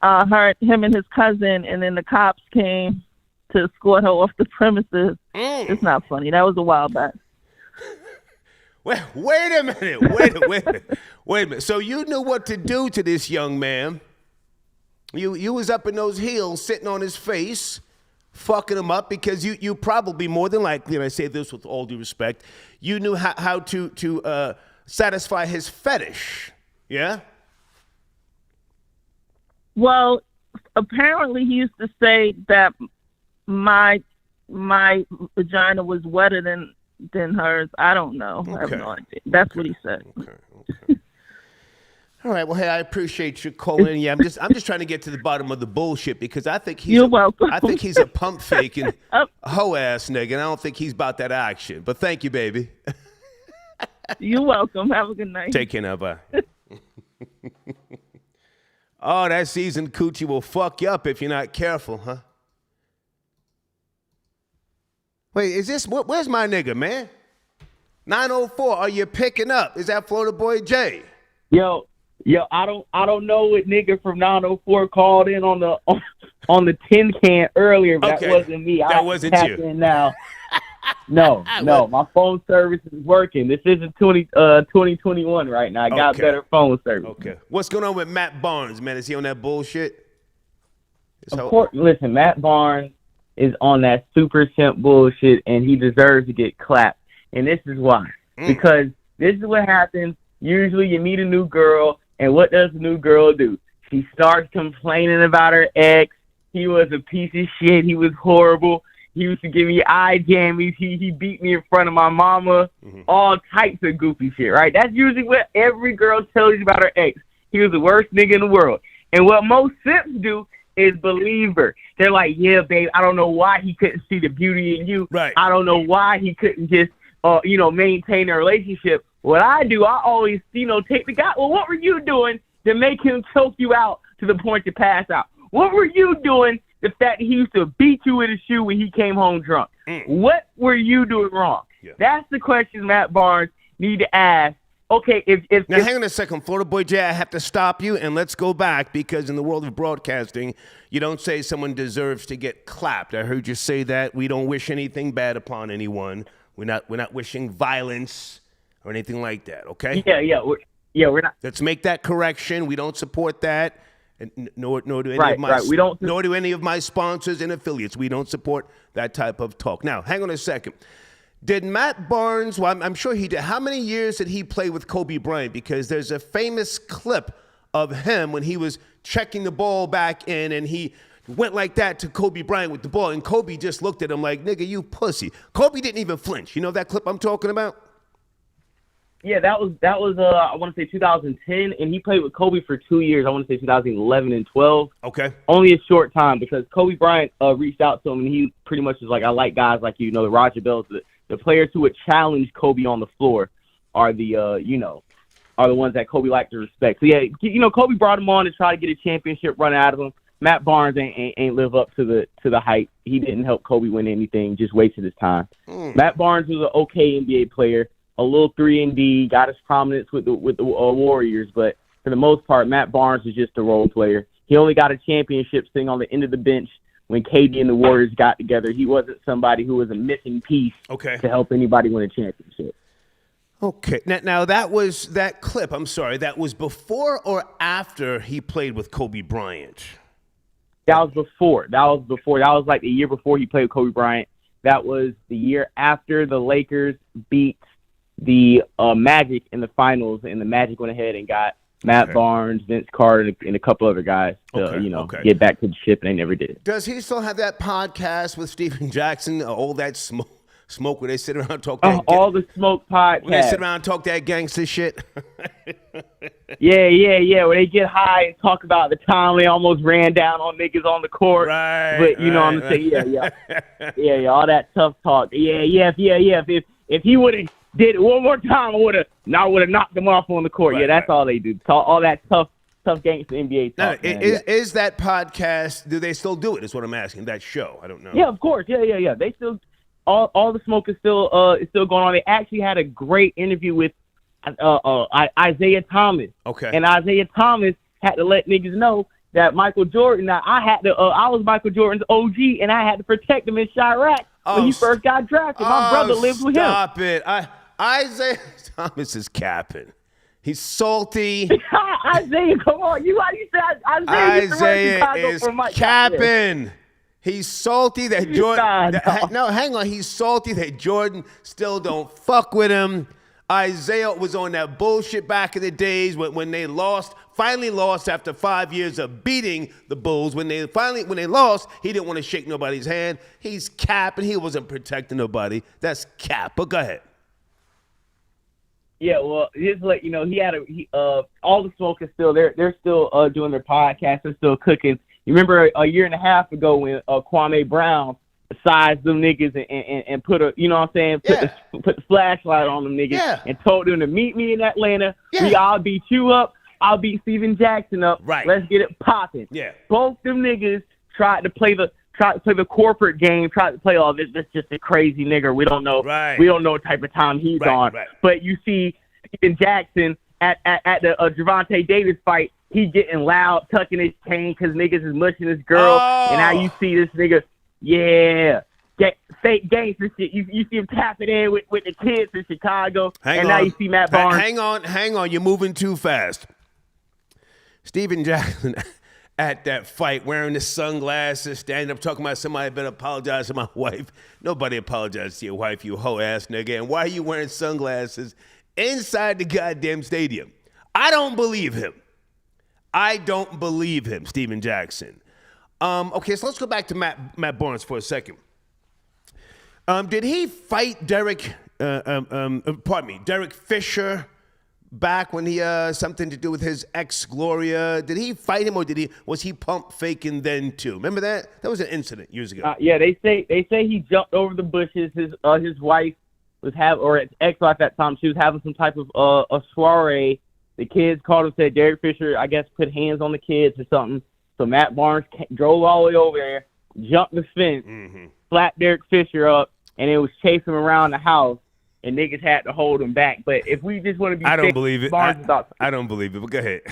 him and his cousin, and then the cops came to escort her off the premises. It's not funny. That was a while back. Wait a minute. Wait a minute. So you knew what to do to this young man. You was up in those heels, sitting on his face, fucking him up because you probably more than likely, and I say this with all due respect, you knew how to satisfy his fetish. Yeah. Well, apparently he used to say that my vagina was wetter than hers. I don't know. Okay. I have no idea. That's what he said. Okay. All right. Well, hey, I appreciate you calling. Yeah, I'm just trying to get to the bottom of the bullshit because I think You're welcome. I think he's a pump faking hoe ass nigga, and I don't think he's about that action. But thank you, baby. You're welcome. Have a good night. Take care now. Bye. Oh, that seasoned coochie will fuck you up if you're not careful, huh? Wait, where's my nigga, man? 904, are you picking up? Is that Florida Boy Jay? Yo, I don't know what nigga from 904 called in on the tin can earlier, but that wasn't me. That wasn't you. In now. No, my phone service is working. This isn't 2021 right now. I got better phone service. Okay. What's going on with Matt Barnes, man? Is he on that bullshit? Of course, listen, Matt Barnes is on that super simp bullshit, and he deserves to get clapped. And this is why. Because this is what happens. Usually you meet a new girl, and what does the new girl do? She starts complaining about her ex. He was a piece of shit. He was horrible. He used to give me eye jammies. He beat me in front of my mama. All types of goofy shit, right? That's usually what every girl tells you about her ex. He was the worst nigga in the world. And what most simps do is believe her. They're like, yeah, babe, I don't know why he couldn't see the beauty in you. Right. I don't know why he couldn't just, maintain a relationship. What I do, I always, take the guy. Well, what were you doing to make him choke you out to the point to pass out? What were you doing? The fact that he used to beat you with a shoe when he came home drunk. What were you doing wrong? Yeah. That's the question Matt Barnes need to ask. Okay, now hang on a second, Florida Boy Jay, I have to stop you and let's go back because in the world of broadcasting, you don't say someone deserves to get clapped. I heard you say that. We don't wish anything bad upon anyone. We're not wishing violence or anything like that. Okay? Yeah. Yeah, we're not. Let's make that correction. We don't support that. And nor do any Right, of my right. We don't. nor do any of my sponsors and affiliates. We don't support that type of talk. Now, hang on a second. Did Matt Barnes? Well, I'm sure he did. How many years did he play with Kobe Bryant? Because there's a famous clip of him when he was checking the ball back in, and he went like that to Kobe Bryant with the ball, and Kobe just looked at him like, "Nigga, you pussy." Kobe didn't even flinch. You know that clip I'm talking about? Yeah, that was I want to say 2010, and he played with Kobe for 2 years. I want to say 2011 and 12. Okay. Only a short time because Kobe Bryant reached out to him, and he pretty much was like, "I like guys like you, the Roger Bells, the players who would challenge Kobe on the floor are the are the ones that Kobe liked to respect." So yeah, Kobe brought him on to try to get a championship run out of him. Matt Barnes ain't live up to the hype. He didn't help Kobe win anything, just wasted his time. Matt Barnes was an okay NBA player. A little 3-and-D, got his prominence with the Warriors, but for the most part, Matt Barnes was just a role player. He only got a championship sitting on the end of the bench when KD and the Warriors got together. He wasn't somebody who was a missing piece to help anybody win a championship. Okay. Now that clip, I'm sorry, that was before or after he played with Kobe Bryant? That was before. That was like the year before he played with Kobe Bryant. That was the year after the Lakers beat the Magic in the finals, and the Magic went ahead and got Matt Barnes, Vince Carter, and a couple other guys to get back to the ship, and they never did. Does he still have that podcast with Steven Jackson? All that smoke where they sit around and talk that all the smoke podcast. When they sit around and talk that gangster shit. Yeah. Where they get high and talk about the time they almost ran down on niggas on the court. Right. But what I'm saying, yeah, all that tough talk. Yeah. If he would have did it one more time, I would have knocked him off on the court. Right, that's all they do. Talk all that tough gangster NBA talk. Now, is that podcast? Do they still do it? Is what I'm asking. That show, I don't know. Yeah, of course. Yeah. They still all the smoke is still going on. They actually had a great interview with Isaiah Thomas. Okay. And Isaiah Thomas had to let niggas know that Michael Jordan. I was Michael Jordan's OG, and I had to protect him in Chirac when he first got drafted. My brother lived with him. Stop it. Isaiah Thomas is capping. He's salty. Isaiah, come on. How do you say Isaiah is capping. He's salty that Jordan. Hang on. He's salty that Jordan still don't fuck with him. Isaiah was on that bullshit back in the days when they finally lost after 5 years of beating the Bulls. When they lost, he didn't want to shake nobody's hand. He's capping. He wasn't protecting nobody. That's cap. But go ahead. Yeah, well, just to let you know, all the smoke is still there. They're still doing their podcast. They're still cooking. You remember a year and a half ago when Kwame Brown sized them niggas and put put the flashlight on them niggas and told them to meet me in Atlanta. Yeah. I'll beat you up. I'll beat Steven Jackson up. Right. Let's get it popping. Yeah. Both them niggas tried to play the corporate game, tried to play all this. This just a crazy nigga. We don't know. Right. We don't know what type of time he's on. Right. But you see Steven Jackson at the Javante Davis fight, he getting loud, tucking his chain because niggas is mushing his girl. And now you see this nigga, fake gangster shit. You see him tapping in with the kids in Chicago. Now you see Matt Barnes. Hang on. You're moving too fast. Steven Jackson at that fight wearing the sunglasses, standing up talking about somebody better apologize to my wife. Nobody apologized to your wife, you hoe ass nigga. And why are you wearing sunglasses inside the goddamn stadium? I don't believe him. Steven Jackson. Okay, so let's go back to Matt Barnes for a second. Did he fight Derek Fisher back when he something to do with his ex Gloria? Did he fight him, or was he pump faking then too? Remember that? That was an incident years ago. They say he jumped over the bushes. His wife was his ex-wife at that time. She was having some type of a soiree. The kids called and said Derek Fisher, I guess, put hands on the kids or something. So Matt Barnes drove all the way over there, jumped the fence, slapped Derek Fisher up, and it was chasing him around the house, and niggas had to hold him back. But if we just want to be I don't believe it. I don't believe it, but go ahead.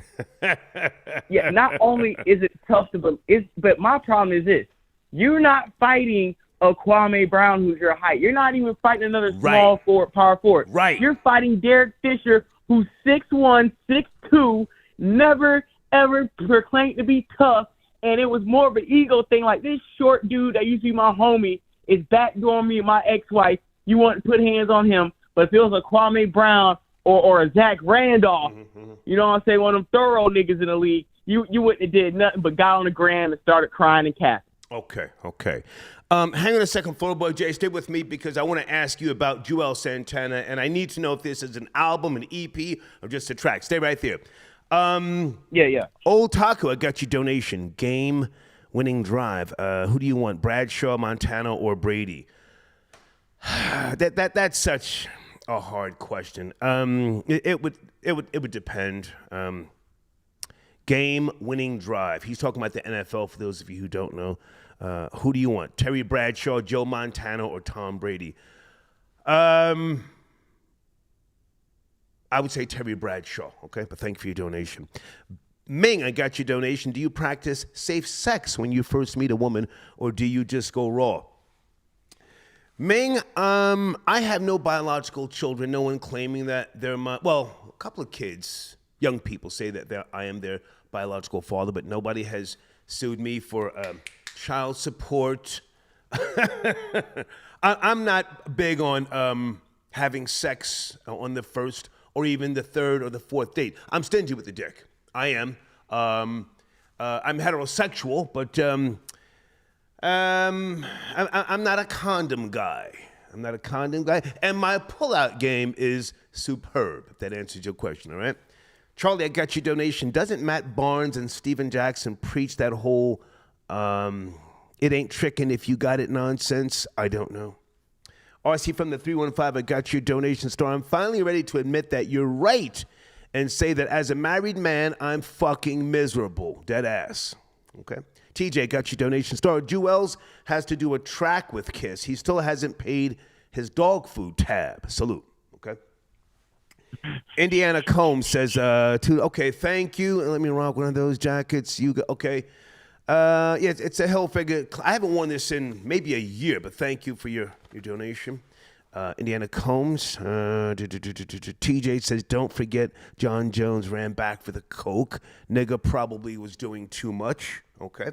Yeah, not only is it tough to believe, but my problem is this. You're not fighting a Kwame Brown who's your height. You're not even fighting another small forward, power forward. Right. You're fighting Derek Fisher, who's 6'1", 6'2", never, ever proclaimed to be tough, and it was more of an ego thing. Like, this short dude that used to be my homie is backdooring me and my ex-wife. You want to put hands on him, but if it was a Kwame Brown or a Zach Randolph, you know what I'm saying, one of them thorough niggas in the league, you wouldn't have did nothing but got on the ground and started crying and capping. Okay. Hang on a second, Florida Boy Jay. Stay with me because I want to ask you about Juelz Santana, and I need to know if this is an album, an EP, or just a track. Stay right there. Yeah. Old Taco, I got your donation. Game-winning drive. Who do you want, Bradshaw, Montana, or Brady? That's such a hard question. It would depend. Game-winning drive. He's talking about the NFL. For those of you who don't know, who do you want? Terry Bradshaw, Joe Montana, or Tom Brady? I would say Terry Bradshaw. Okay, but thank you for your donation. Ming, I got your donation. Do you practice safe sex when you first meet a woman, or do you just go raw? Ming, I have no biological children. No one claiming that they're my, well, a couple of kids, young people say that I am their biological father, but nobody has sued me for child support. I'm not big on having sex on the first or even the third or the fourth date. I'm stingy with the dick. I am. I'm heterosexual, but I'm not a condom guy. I'm not a condom guy. And my pullout game is superb, if that answers your question, all right? Charlie, I got your donation. Doesn't Matt Barnes and Steven Jackson preach that whole it ain't tricking if you got it nonsense? I don't know. RC from the 315, I got your donation star. I'm finally ready to admit that you're right and say that as a married man, I'm fucking miserable. Dead ass. Okay. TJ, got your donation star. Juelz has to do a track with Kiss. He still hasn't paid his dog food tab. Salute. Okay. Indiana Combs says, okay, thank you. Let me rock one of those jackets. Okay. Yeah, it's a hell figure. I haven't worn this in maybe a year, but thank you for your donation. Indiana Combs. TJ says, don't forget John Jones ran back for the coke. Nigga probably was doing too much. Okay.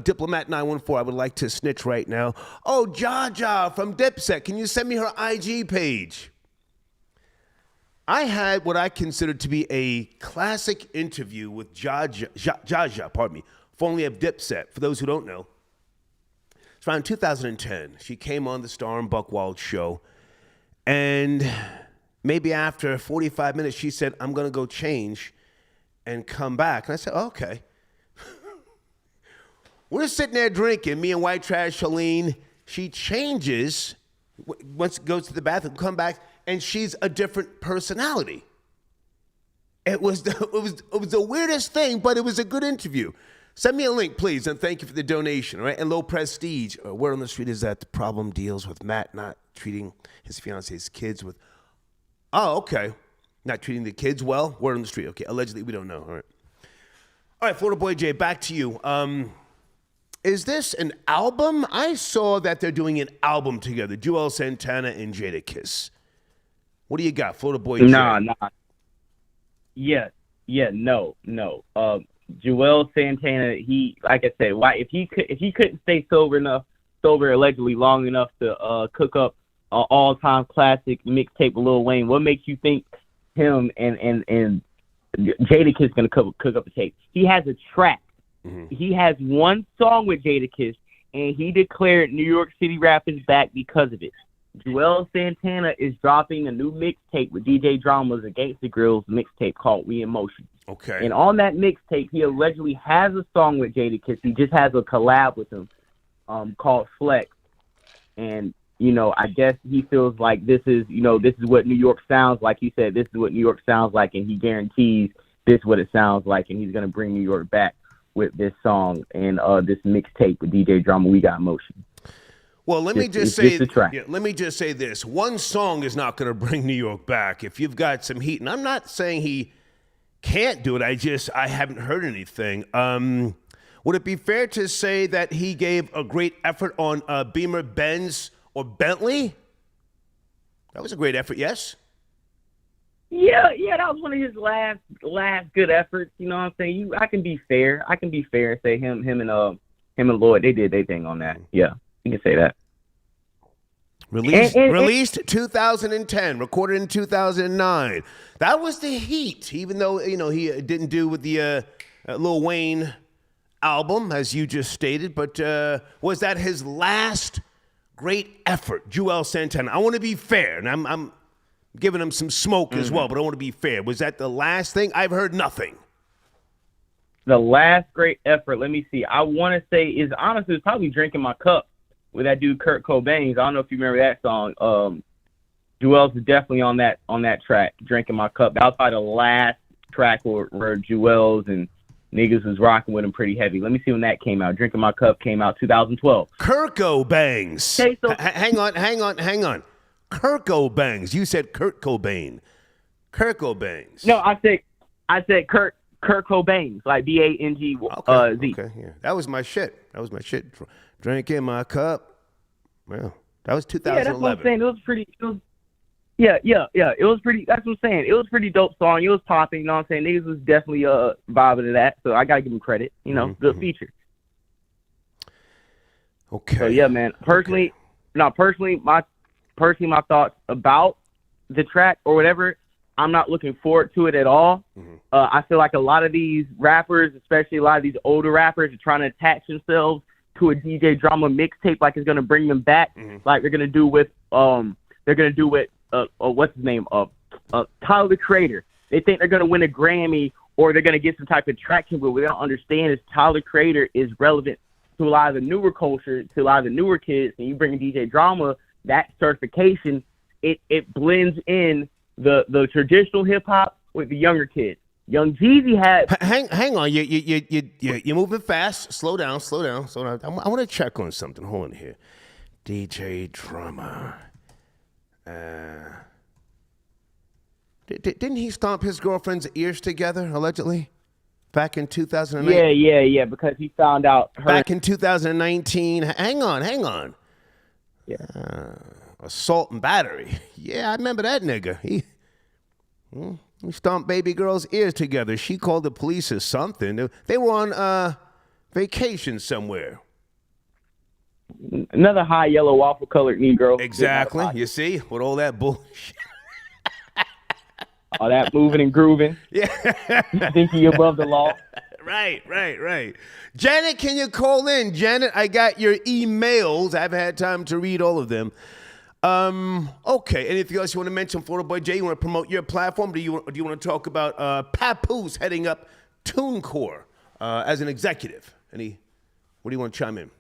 Diplomat 914, I would like to snitch right now. Oh, Jaja from Dipset, can you send me her IG page? I had what I considered to be a classic interview with Jaja, formerly of Dipset. For those who don't know, it's around 2010. She came on the Star and Buckwild show, and maybe after 45 minutes, she said, I'm going to go change and come back. And I said, okay. We're sitting there drinking, me and White Trash Helene. She changes, once goes to the bathroom, come back, and she's a different personality. It was the weirdest thing, but it was a good interview. Send me a link, please, and thank you for the donation, all right? And Low Prestige, word on the street is that the problem deals with Matt not treating his fiance's kids with, oh, okay. Not treating the kids well, word on the street. Okay, allegedly, we don't know, all right. All right, Florida Boy Jay, back to you. Is this an album? I saw that they're doing an album together, Juelz Santana and Jadakiss. What do you got, Florida Boy Jay? Nah. No. Juelz Santana, he, like I said, why if he couldn't stay sober allegedly long enough to cook up an all-time classic mixtape with Lil Wayne, what makes you think him and Jadakiss gonna cook up a tape? He has a track. Mm-hmm. He has one song with Jadakiss, and he declared New York City rap is back because of it. Juelz Santana is dropping a new mixtape with DJ Drama's Against the Grills mixtape called We in Motion. Okay. And on that mixtape, he allegedly has a song with Jadakiss. He just has a collab with him called Flex. And, I guess he feels like this is what New York sounds like. He said this is what New York sounds like, and he guarantees this is what it sounds like, and he's going to bring New York back with this song and this mixtape with DJ Drama, We Got Motion. Well, let me just say this. One song is not going to bring New York back. If you've got some heat, and I'm not saying he can't do it, I haven't heard anything. Would it be fair to say that he gave a great effort on Beamer, Benz, or Bentley? That was a great effort, yes? Yeah, that was one of his last good efforts. You know what I'm saying? I can be fair. I can be fair and say him and Lloyd, they did their thing on that. Yeah, you can say that. Released 2010, recorded in 2009. That was the heat, even though, he didn't do with the Lil Wayne album, as you just stated. But was that his last great effort, Juelz Santana? I want to be fair, and I'm giving him some smoke as well, but I want to be fair. Was that the last thing? I've heard nothing. The last great effort, let me see. I want to say is honestly, it's probably Drinking My Cup with that dude Kurt Cobain. I don't know if you remember that song. Juelz is definitely on that track, Drinking My Cup. That was probably the last track where Juelz and niggas was rocking with him pretty heavy. Let me see when that came out. Drinking My Cup came out 2012. Kurt Cobains. Okay, so hang on. Kurt Cobains. You said Kurt Cobain. Kurt Cobains. No, I said Kurt Cobain, like Bang. Z. Okay, yeah. That was my shit. Drinking My Cup. Well, that was 2011. Yeah, that's what I'm saying. It was pretty. It was pretty. That's what I'm saying. It was pretty dope song. It was popping. You know what I'm saying? Niggas was definitely vibing to that. So I gotta give him credit. Good feature. Okay. So yeah, man. Personally, my thoughts about the track or whatever. I'm not looking forward to it at all. I feel like a lot of these rappers, especially a lot of these older rappers, are trying to attach themselves to a DJ Drama mixtape, like it's gonna bring them back, like they're gonna do with what's his name, Tyler the Creator. They think they're gonna win a Grammy or they're gonna get some type of traction, but what they don't understand is Tyler the Creator is relevant to a lot of the newer culture, to a lot of the newer kids, and you bring DJ Drama, that certification, it blends in the traditional hip hop with the younger kids. Young Jeezy had. Hang on, you're moving fast. Slow down. I want to check on something. Hold on here, DJ Drama. Didn't he stomp his girlfriend's ears together allegedly back in 2009? Yeah, because he found out her. Back in 2019. Hang on. Yeah. Assault and battery. Yeah, I remember that nigga. He stomped baby girl's ears together. She called the police or something. They were on vacation somewhere. Another high yellow waffle colored Negro. Exactly. You see, with all that bullshit. All that moving and grooving. Yeah. Thinking you're above the law. Right. Janet, can you call in? Janet, I got your emails. I've had time to read all of them. Okay. Anything else you want to mention, Florida Boy J? You want to promote your platform? Do you want to talk about Papoose heading up TuneCore as an executive? What do you want to chime in?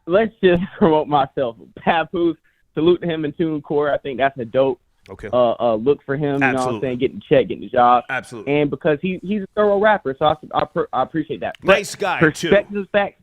Let's just promote myself. Papoose, salute to him in TuneCore. I think that's a dope look for him. You know what I'm saying? Getting the check, getting the job. Absolutely. And because he's a thorough rapper, so I appreciate that. Nice guy, Perspectives Facts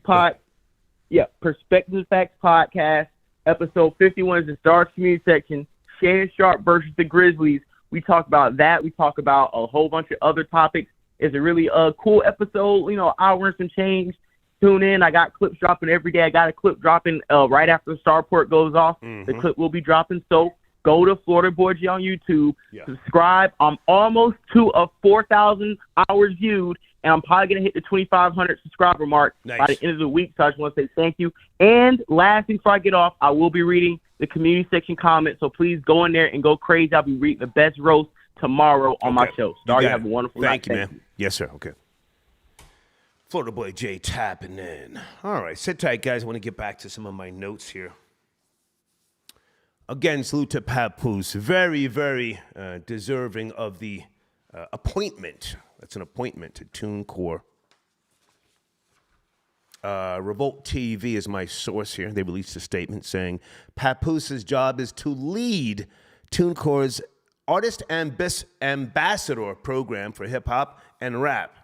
Podcast, episode 51 is the Stars Community section. Shannon Sharp versus the Grizzlies. We talk about that. We talk about a whole bunch of other topics. It's a really cool episode, hour and some change. Tune in. I got clips dropping every day. I got a clip dropping right after the Starport goes off. The clip will be dropping. So go to Florida Boy G on YouTube. Subscribe. I'm almost to a 4,000 hours viewed, and I'm probably going to hit the 2,500 subscriber mark by the end of the week. So I just want to say thank you. And lastly, before I get off, I will be reading the community section comments. So please go in there and go crazy. I'll be reading the best roast tomorrow on my show. Star, you have a wonderful night. Thank you, man. Yes, sir. Okay. Florida Boy J tapping in. All right, sit tight, guys. I want to get back to some of my notes here. Again, salute to Papoose. Very, very deserving of the appointment. That's an appointment to TuneCore. Revolt TV is my source here. They released a statement saying Papoose's job is to lead TuneCore's Artist Ambassador program for hip-hop and rap.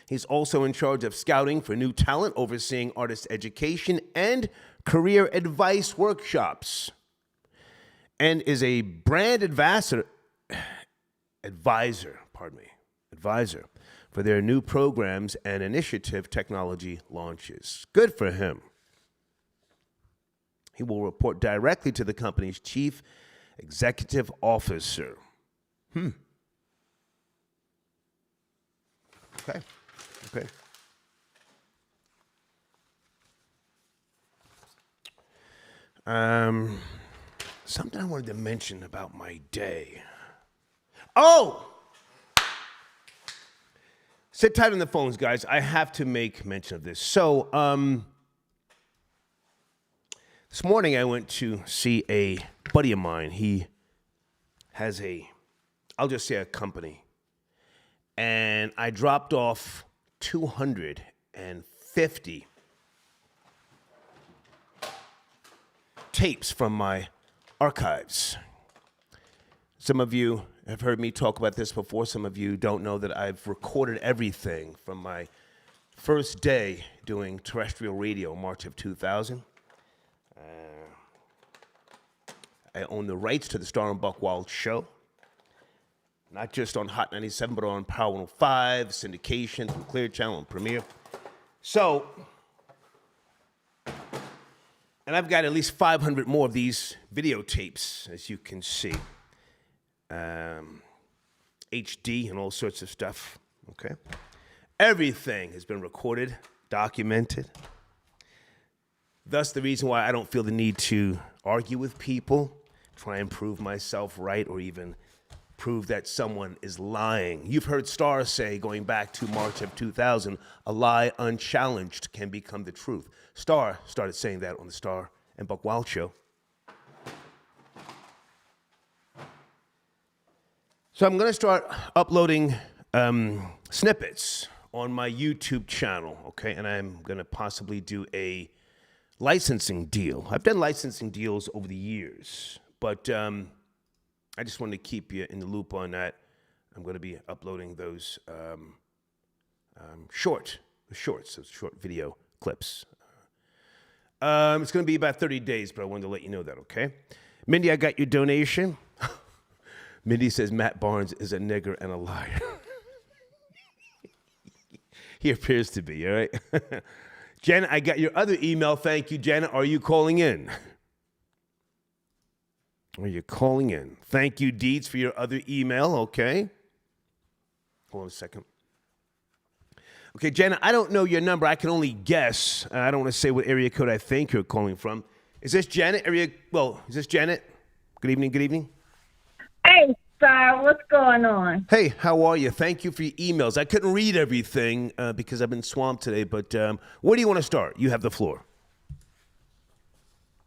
He's also in charge of scouting for new talent, overseeing artist education and career advice workshops, and is a brand advisor for their new programs and initiative technology launches. Good for him. He will report directly to the company's chief executive officer. Okay. Something I wanted to mention about my day. Oh! Sit tight on the phones, guys. I have to make mention of this. So, this morning I went to see a buddy of mine. He has I'll just say a company. And I dropped off 250 tapes from my archives. Some of you have heard me talk about this before. Some of you don't know that I've recorded everything from my first day doing terrestrial radio, March of 2000. I own the rights to the Star and Buck Wild show. Not just on Hot 97, but on Power 105, syndication, from Clear Channel and Premiere. So, and I've got at least 500 more of these videotapes, as you can see. HD and all sorts of stuff, okay? Everything has been recorded, documented. Thus, the reason why I don't feel the need to argue with people, try and prove myself right, or even prove that someone is lying. You've heard Star say, going back to March of 2000, a lie unchallenged can become the truth. Star started saying that on the Star and Buck Wild show. So I'm going to start uploading snippets on my YouTube channel, okay? And I'm going to possibly do a licensing deal. I've done licensing deals over the years, but I just wanted to keep you in the loop on that. I'm going to be uploading those short video clips. It's going to be about 30 days, but I wanted to let you know that, okay? Mindy, I got your donation. Mindy says Matt Barnes is a nigger and a liar. He appears to be, all right? Janet, I got your other email. Thank you, Janet. Are you calling in? Are you calling in? Thank you, Deeds, for your other email, okay? Hold on a second. Okay, Janet, I don't know your number. I can only guess. I don't want to say what area code I think you're calling from. Is this Janet? Is this Janet? Good evening. Hey, Star, what's going on? Hey, how are you? Thank you for your emails. I couldn't read everything because I've been swamped today, but where do you want to start? You have the floor.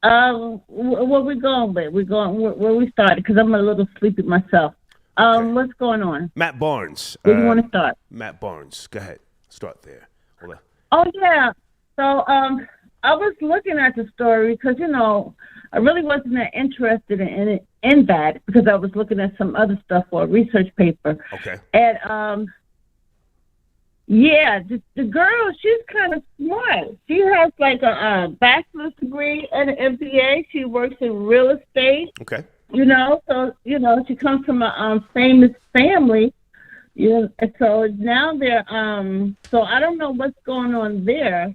Where we going with? Where we started? Because I'm a little sleepy myself. Okay. What's going on? Matt Barnes. Where do you want to start? Matt Barnes. Go ahead. Start there. Hold on. Oh, yeah. So, I was looking at the story because, I really wasn't that interested in that because I was looking at some other stuff for a research paper. Okay. And, yeah, the girl, she's kind of smart. She has like a bachelor's degree and an MBA. She works in real estate. Okay. So, she comes from a famous family. So now they're, so I don't know what's going on there,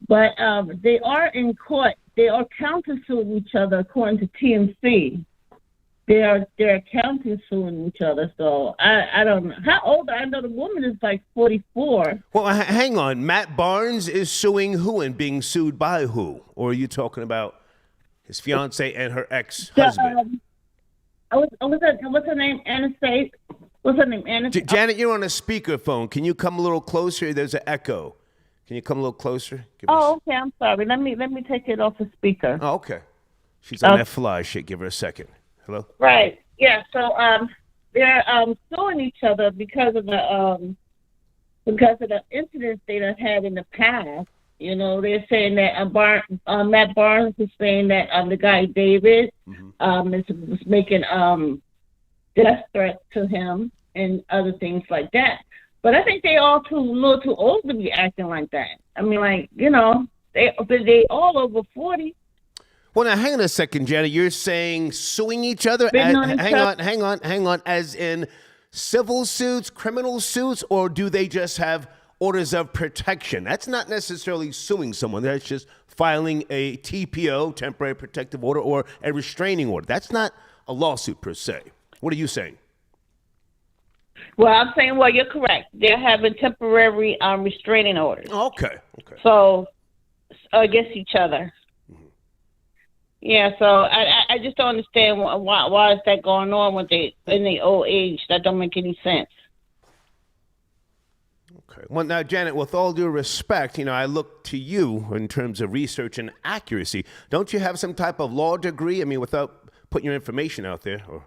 but they are in court. They are countersuing each other according to TMC. They're countersuing each other. So I don't know. How old? I know the woman is like 44. Well, hang on. Matt Barnes is suing who and being sued by who? Or are you talking about his fiancee and her ex-husband? What's her name? Anastasia. What's her name? Anastasia. Janet, you're on a speakerphone. Can you come a little closer? There's an echo. Can you come a little closer? Okay. I'm sorry. Let me take it off the speaker. Oh, okay. She's on that fly shit. Give her a second. Hello? Right. Yeah. So they're suing each other because of the incidents they done had in the past. They're saying that Matt Barnes is saying that the guy David was making death threats to him and other things like that. But I think they all a little too old to be acting like that. I mean, they all over 40. Well, now, hang on a second, Janet. You're saying suing each other? Hang on. As in civil suits, criminal suits, or do they just have orders of protection? That's not necessarily suing someone. That's just filing a TPO, temporary protective order, or a restraining order. That's not a lawsuit per se. What are you saying? Well, I'm saying, well, you're correct. They're having temporary restraining orders. Okay. So against each other. Mm-hmm. Yeah. So I just don't understand why is that going on when they in the old age. That don't make any sense. Okay. Well, now, Janet, with all due respect, I look to you in terms of research and accuracy. Don't you have some type of law degree? I mean, without putting your information out there, or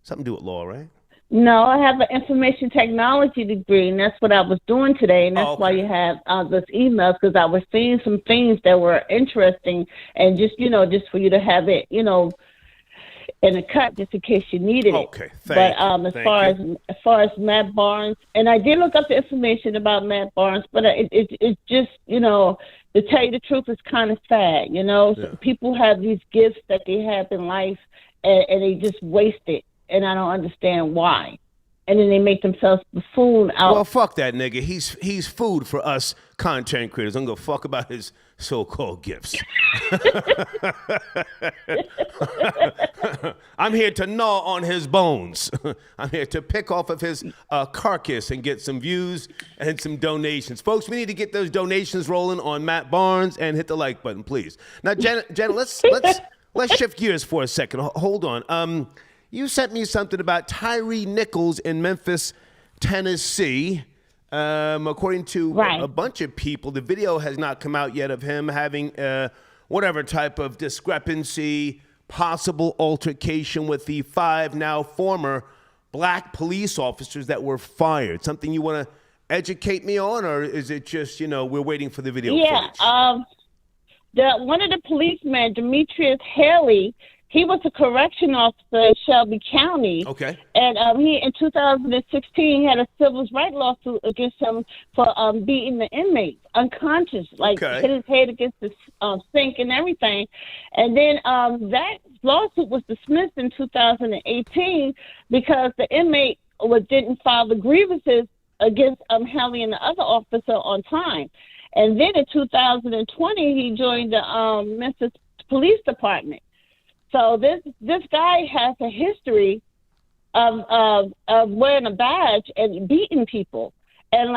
something to do with law, right? No, I have an information technology degree, and that's what I was doing today, and that's why you have those emails, because I was seeing some things that were interesting, and just for you to have it, in a cut, just in case you needed it. Okay, as far as Matt Barnes, and I did look up the information about Matt Barnes, but it just to tell you the truth, it's kind of sad. So people have these gifts that they have in life, and they just waste it. And I don't understand why. And then they make themselves buffoon out. Well, fuck that nigga. He's food for us content creators. I'm gonna fuck about his so-called gifts. I'm here to gnaw on his bones. I'm here to pick off of his carcass and get some views and some donations. Folks, we need to get those donations rolling on Matt Barnes, and hit the like button, please. Now, Janet, let's shift gears for a second. Hold on. You sent me something about Tyree Nichols in Memphis, Tennessee. According to a bunch of people, the video has not come out yet of him having whatever type of discrepancy, possible altercation with the 5 now former black police officers that were fired. Something you want to educate me on, or is it just, we're waiting for the video footage? One of the policemen, Demetrius Haley, he was a correction officer in Shelby County. Okay. And he, in 2016, had a civil rights lawsuit against him for beating the inmates unconscious, hit his head against the sink and everything. And then that lawsuit was dismissed in 2018 because the inmate didn't file the grievances against Haley and the other officer on time. And then in 2020, he joined the Memphis Police Department. So this guy has a history of wearing a badge and beating people, and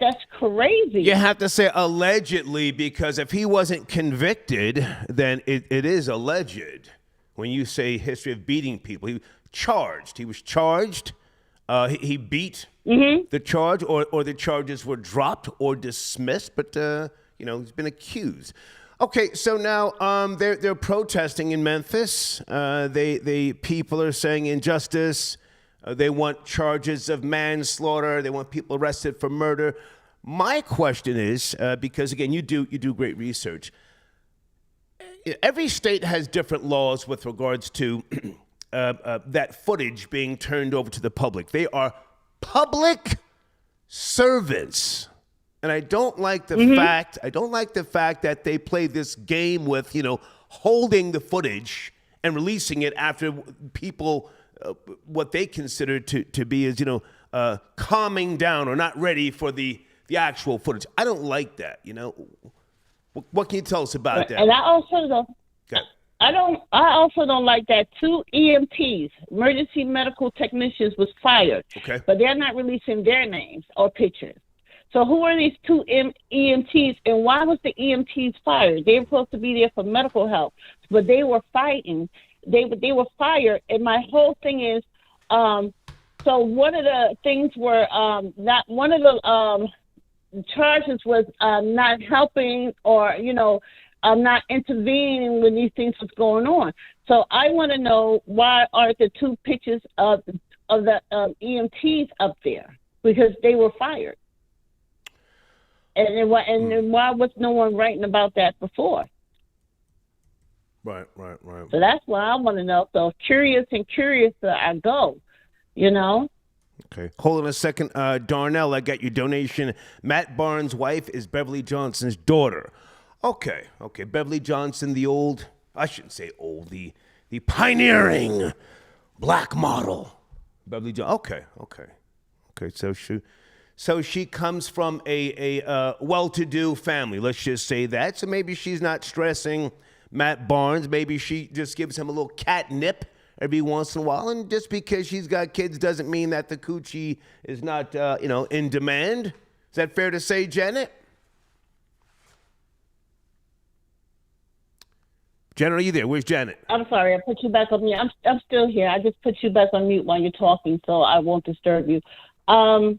that's crazy. You have to say allegedly, because if he wasn't convicted, then it is alleged. When you say history of beating people, he was charged. He beat the charge, or the charges were dropped or dismissed, but he's been accused. Okay, so now they're protesting in Memphis. People are saying injustice. They want charges of manslaughter. They want people arrested for murder. My question is, because again, you do great research. Every state has different laws with regards to that footage being turned over to the public. They are public servants. And I don't like the fact that they play this game with, holding the footage and releasing it after people, what they consider to be as, calming down or not ready for the actual footage. I don't like that, What can you tell us about that? And I also don't. Okay. I also don't like that 2 EMTs, emergency medical technicians, was fired. Okay. But they're not releasing their names or pictures. So who are these 2 EMTs, and why was the EMTs fired? They were supposed to be there for medical help, but they were fighting. They were fired, and my whole thing is, so one of the things were not one of the charges was not helping or not intervening when these things was going on. So I want to know, why are the 2 pictures of the EMTs up there? Because they were fired. And why was no one writing about that before? Right. So that's why I want to know. So curious I go, Okay. Hold on a second. Darnell, I got your donation. Matt Barnes' wife is Beverly Johnson's daughter. Okay. Beverly Johnson, I shouldn't say old, the pioneering black model. Beverly Johnson. Okay. So she comes from a well-to-do family, let's just say that. So maybe she's not stressing Matt Barnes. Maybe she just gives him a little catnip every once in a while. And just because she's got kids doesn't mean that the coochie is not, in demand. Is that fair to say, Janet? Janet, are you there? Where's Janet? I'm sorry, I put you back on mute. I'm still here. I just put you back on mute while you're talking, so I won't disturb you. My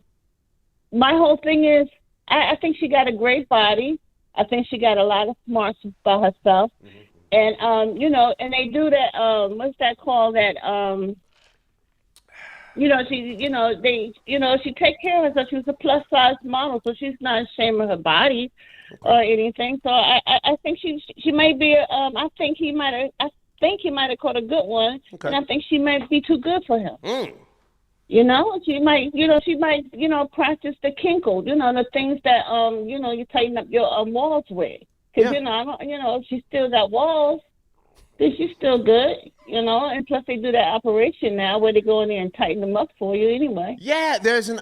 whole thing is, I think she got a great body. I think she got a lot of smarts about herself. And, and they do that, what's that called? That, she take care of herself. She was a plus size model, so she's not ashamed of her body or anything. So I think she might be, I think he might have caught a good one. Okay. And I think she might be too good for him. She might, practice the kinkle, the things that, you tighten up your walls with. Because, if she still got walls, then she's still good, and plus they do that operation now where they go in there and tighten them up for you anyway. Yeah, there's an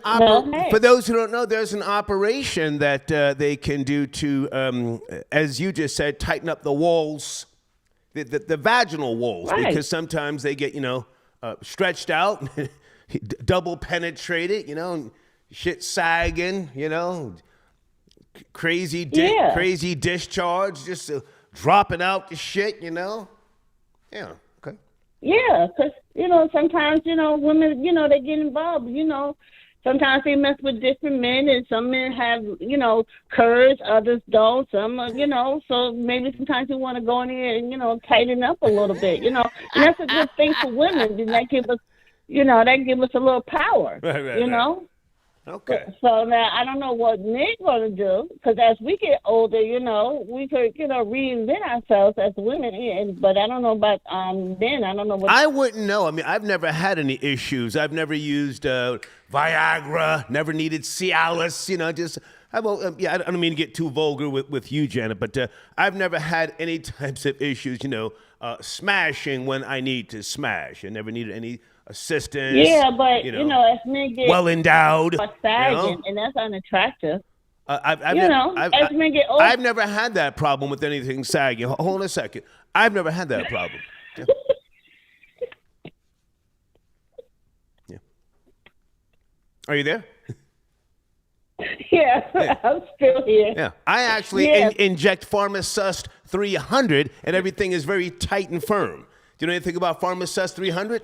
for those who don't know, there's an operation that they can do to, as you just said, tighten up the walls, the vaginal walls, right. Because sometimes they get, stretched out, double penetrated, shit sagging, crazy discharge, just dropping out the shit, Yeah, okay. Yeah, because, sometimes, women, they get involved, Sometimes they mess with different men, and some men have, curves, others don't. Some, so maybe sometimes you want to go in there and, tighten up a little bit, And that's a good thing for women. And that give us, that give us a little power, Right. Okay. So now I don't know what Nick's going to do, because as we get older, we could, reinvent ourselves as women. But I don't know about men. I don't know what. I wouldn't know. I mean, I've never had any issues. I've never used Viagra, never needed Cialis, I don't mean to get too vulgar with you, Janet, but I've never had any types of issues, smashing when I need to smash. I never needed any assistance. Yeah, but, as men get well endowed, sagging, and that's unattractive. As men get older. I've never had that problem with anything sagging. Hold on a second. I've never had that problem. Yeah. Are you there? Yeah, I'm still here. Yeah, I actually inject Pharmacist 300, and everything is very tight and firm. Do you know anything about Pharmacist 300?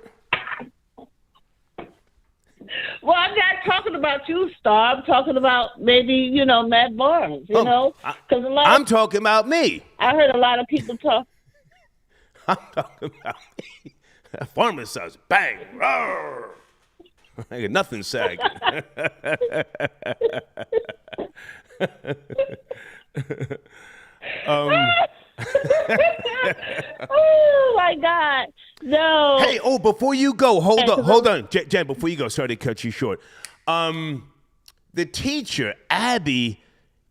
Well, I'm not talking about you, Star. I'm talking about maybe, Matt Barnes, because I'm talking about me. I heard a lot of people talk. I'm talking about me. Pharmacist, bang, roar. I got nothing sagging. Oh my God, no! Hey, before you go, hold on, Jen. Before you go, sorry to cut you short. The teacher Abby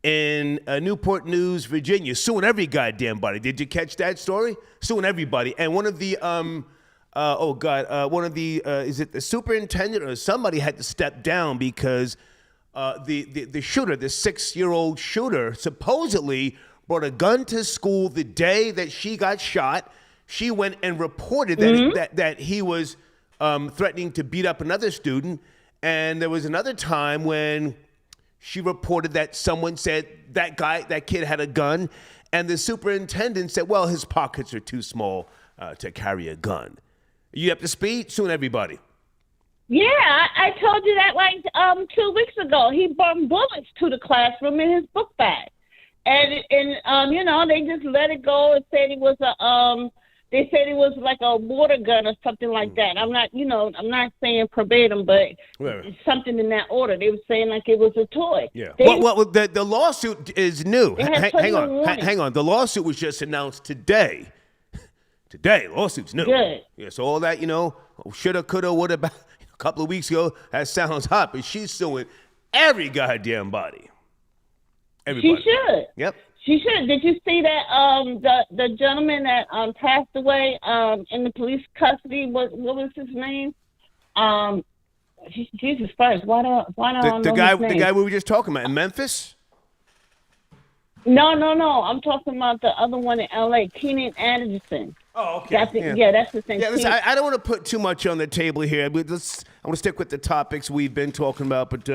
in Newport News, Virginia, suing every goddamn body. Did you catch that story? Suing everybody, and one of the is it the superintendent or somebody had to step down because the shooter, the 6-year-old shooter, supposedly brought a gun to school the day that she got shot. She went and reported that he was threatening to beat up another student. And there was another time when she reported that someone said that kid had a gun. And the superintendent said, well, his pockets are too small to carry a gun. You up to speed? Soon, everybody. Yeah, I told you that like 2 weeks ago. He brought bullets to the classroom in his book bag. And they just let it go and said it was they said it was like a water gun or something like that. I'm not saying verbatim, but it's something in that order. They were saying like it was a toy. Yeah. Well, the lawsuit is new. Hang on. The lawsuit was just announced today. Lawsuit's new. Good. Yeah, so all that, shoulda, coulda, woulda, a couple of weeks ago, that sounds hot, but she's suing every goddamn body. Everybody. She should. Yep. She should. Did you see that the gentleman that passed away in the police custody? What was his name? Jesus Christ! Why don't I know his name? The guy we were just talking about in Memphis. No. I'm talking about the other one in L.A. Keenan Anderson. Oh, okay. That's the same. Yeah, listen, I don't want to put too much on the table here. I want to stick with the topics we've been talking about. But,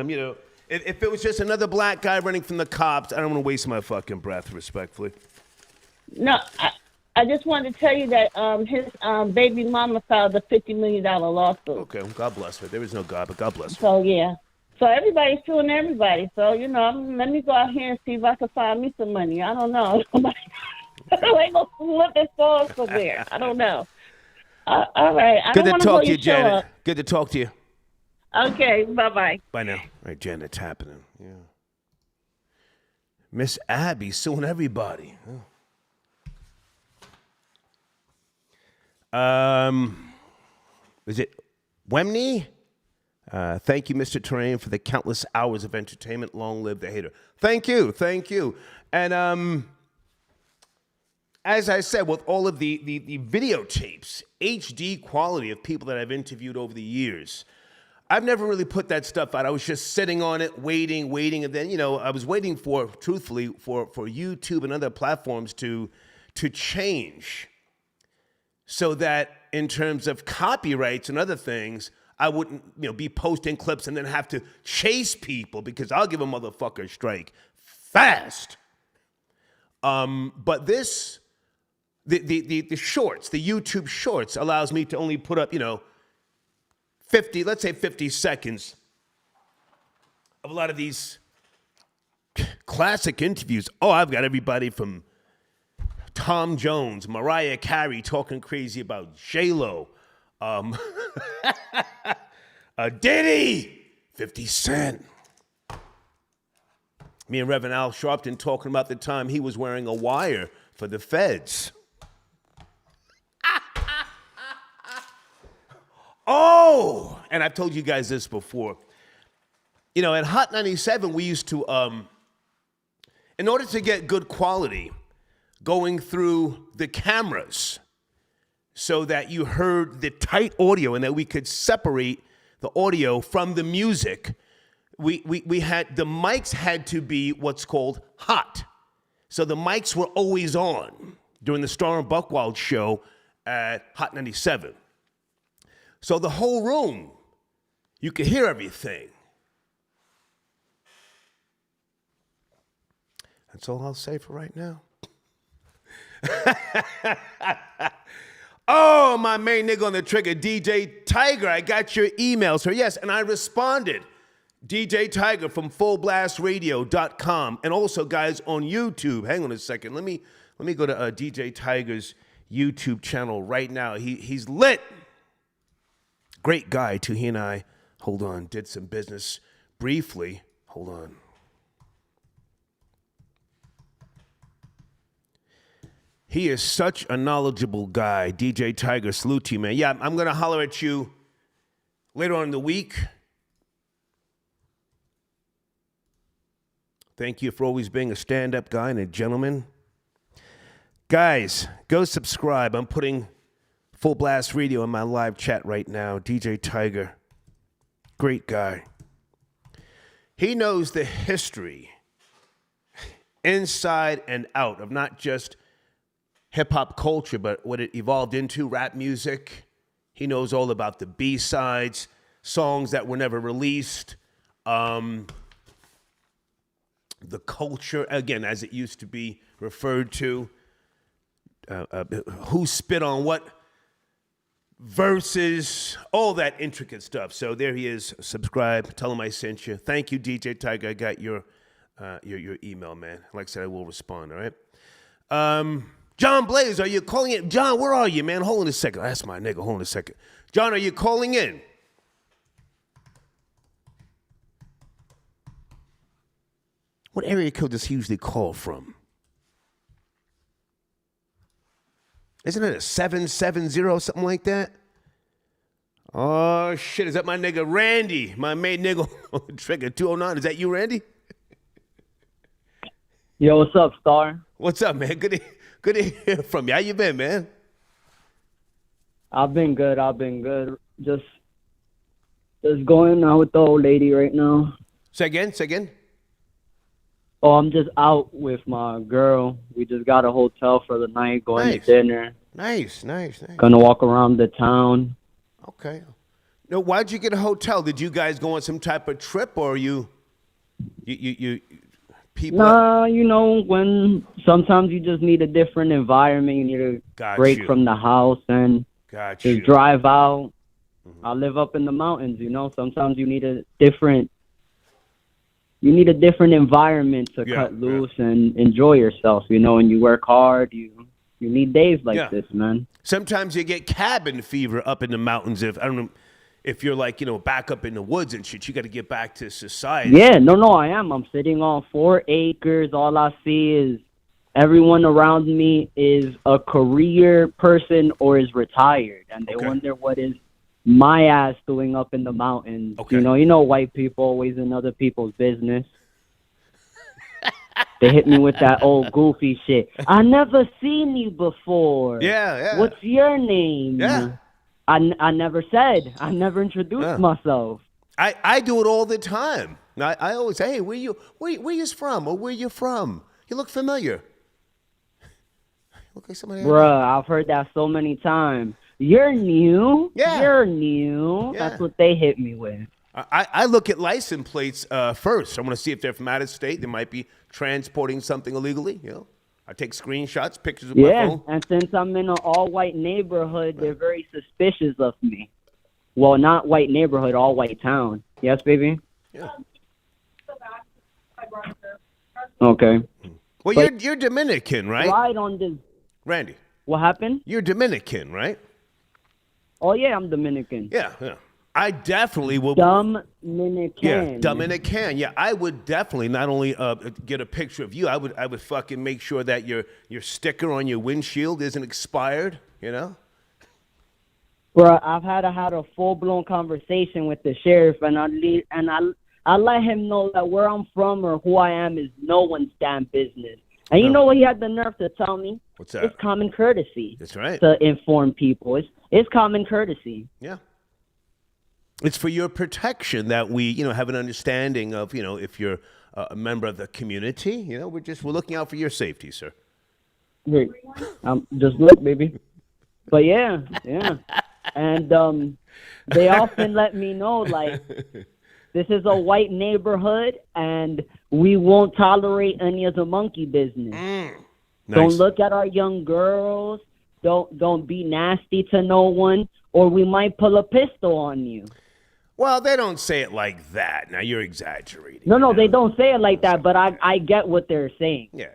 if it was just another black guy running from the cops, I don't want to waste my fucking breath, respectfully. No, I just wanted to tell you that his baby mama filed a $50 million lawsuit. Okay, well, God bless her. There is no God, but God bless her. So, yeah. So everybody's suing everybody. So, let me go out here and see if I can find me some money. I don't know. Somebody ain't going to flip this store somewhere. I don't know. All right. Good to talk to you, Janet. Good to talk to you. Okay, bye-bye. Bye now. All right, Janet, it's happening. Yeah. Miss Abby suing everybody. Oh. Is it Wemney? Thank you, Mr. Terrain, for the countless hours of entertainment. Long live the hater. Thank you. And as I said, with all of the videotapes, HD quality of people that I've interviewed over the years, I've never really put that stuff out. I was just sitting on it, waiting, and then, I was waiting truthfully, for YouTube and other platforms to change so that in terms of copyrights and other things, I wouldn't, be posting clips and then have to chase people because I'll give a motherfucker a strike fast. But this, the shorts, the YouTube shorts allows me to only put up, 50 seconds of a lot of these classic interviews. Oh, I've got everybody from Tom Jones, Mariah Carey talking crazy about J-Lo, Diddy, 50 Cent. Me and Reverend Al Sharpton talking about the time he was wearing a wire for the feds. Oh, and I've told you guys this before. At Hot 97, we used to, in order to get good quality, going through the cameras so that you heard the tight audio and that we could separate the audio from the music, we had, the mics had to be what's called hot. So the mics were always on during the Star and Buckwild show at Hot 97. So the whole room, you could hear everything. That's all I'll say for right now. Oh, my main nigga on the trigger, DJ Tiger, I got your email, sir. Yes, and I responded. DJ Tiger from fullblastradio.com. And also, guys, on YouTube. Hang on a second. Let me go to DJ Tiger's YouTube channel right now. He's lit. Great guy, too. He and I, did some business briefly. Hold on. He is such a knowledgeable guy. DJ Tiger, salute to you, man. Yeah, I'm going to holler at you later on in the week. Thank you for always being a stand-up guy and a gentleman. Guys, go subscribe. I'm putting Full Blast Radio in my live chat right now. DJ Tiger, great guy. He knows the history inside and out of not just hip-hop culture, but what it evolved into, rap music. He knows all about the B-sides, songs that were never released, the culture, again, as it used to be referred to, who spit on what verses, all that intricate stuff. So there he is. Subscribe. Tell him I sent you. Thank you, DJ Tiger. I got your email, man. Like I said, I will respond, all right? John Blaze, are you calling in? John, where are you, man? Hold on a second. That's my nigga. Hold on a second. John, are you calling in? What area code does he usually call from? Isn't it a 770, something like that? Oh, shit. Is that my nigga Randy? My main nigga on the trigger, 209. Is that you, Randy? Yo, what's up, Star? What's up, man? Good to hear from you. How you been, man? I've been good. Just going out with the old lady right now. Say again? Oh, I'm just out with my girl. We just got a hotel for the night, going to dinner. Nice. Gonna walk around the town. Okay. Now, why'd you get a hotel? Did you guys go on some type of trip, or you people? Nah, you know, when sometimes you just need a different environment. You need a break from the house and just drive out. I live up in the mountains, you know. Sometimes you need a different environment to cut loose and enjoy yourself, you know. And you work hard, you need days like this, man. Sometimes you get cabin fever up in the mountains. If you're like, you know, back up in the woods and shit, you got to get back to society. Yeah, no, I am. I'm sitting on 4 acres. All I see is everyone around me is a career person or is retired, and they wonder what is my ass doing up in the mountains. Okay. You know, white people always in other people's business. They hit me with that old goofy shit. I never seen you before. Yeah. What's your name? Yeah. I never said. I never introduced myself. I do it all the time. I always say, hey, where you from? Or where you from? You look familiar. Look like somebody. Bruh, I've heard that so many times. You're new. Yeah. You're new. Yeah. That's what they hit me with. I look at license plates first. I want to see if they're from out of state. They might be transporting something illegally. You know, I take screenshots, pictures with my phone. Yeah, and since I'm in an all-white neighborhood, they're very suspicious of me. Well, not white neighborhood, all-white town. Yes, baby? Yeah. Okay. Well, you're Dominican, right? Right on this. Randy. What happened? You're Dominican, right? Oh, yeah, I'm Dominican. Yeah. I definitely will. Dominican. Yeah, Dominican. Yeah, I would definitely not only get a picture of you, I would fucking make sure that your sticker on your windshield isn't expired, you know? Bro, I've had a full-blown conversation with the sheriff, and I let him know that where I'm from or who I am is no one's damn business. And you know what he had the nerve to tell me? What's that? It's common courtesy. That's right. To inform people. It's common courtesy. Yeah. It's for your protection that we, you know, have an understanding of, you know, if you're a member of the community, you know, we're looking out for your safety, sir. Great. Just look, baby. But yeah. And they often let me know, like, this is a white neighborhood, and we won't tolerate any of the monkey business. Nice. Don't look at our young girls. Don't be nasty to no one, or we might pull a pistol on you. Well, they don't say it like that. Now, you're exaggerating. No, they don't say it like that, but I get what they're saying. Yeah.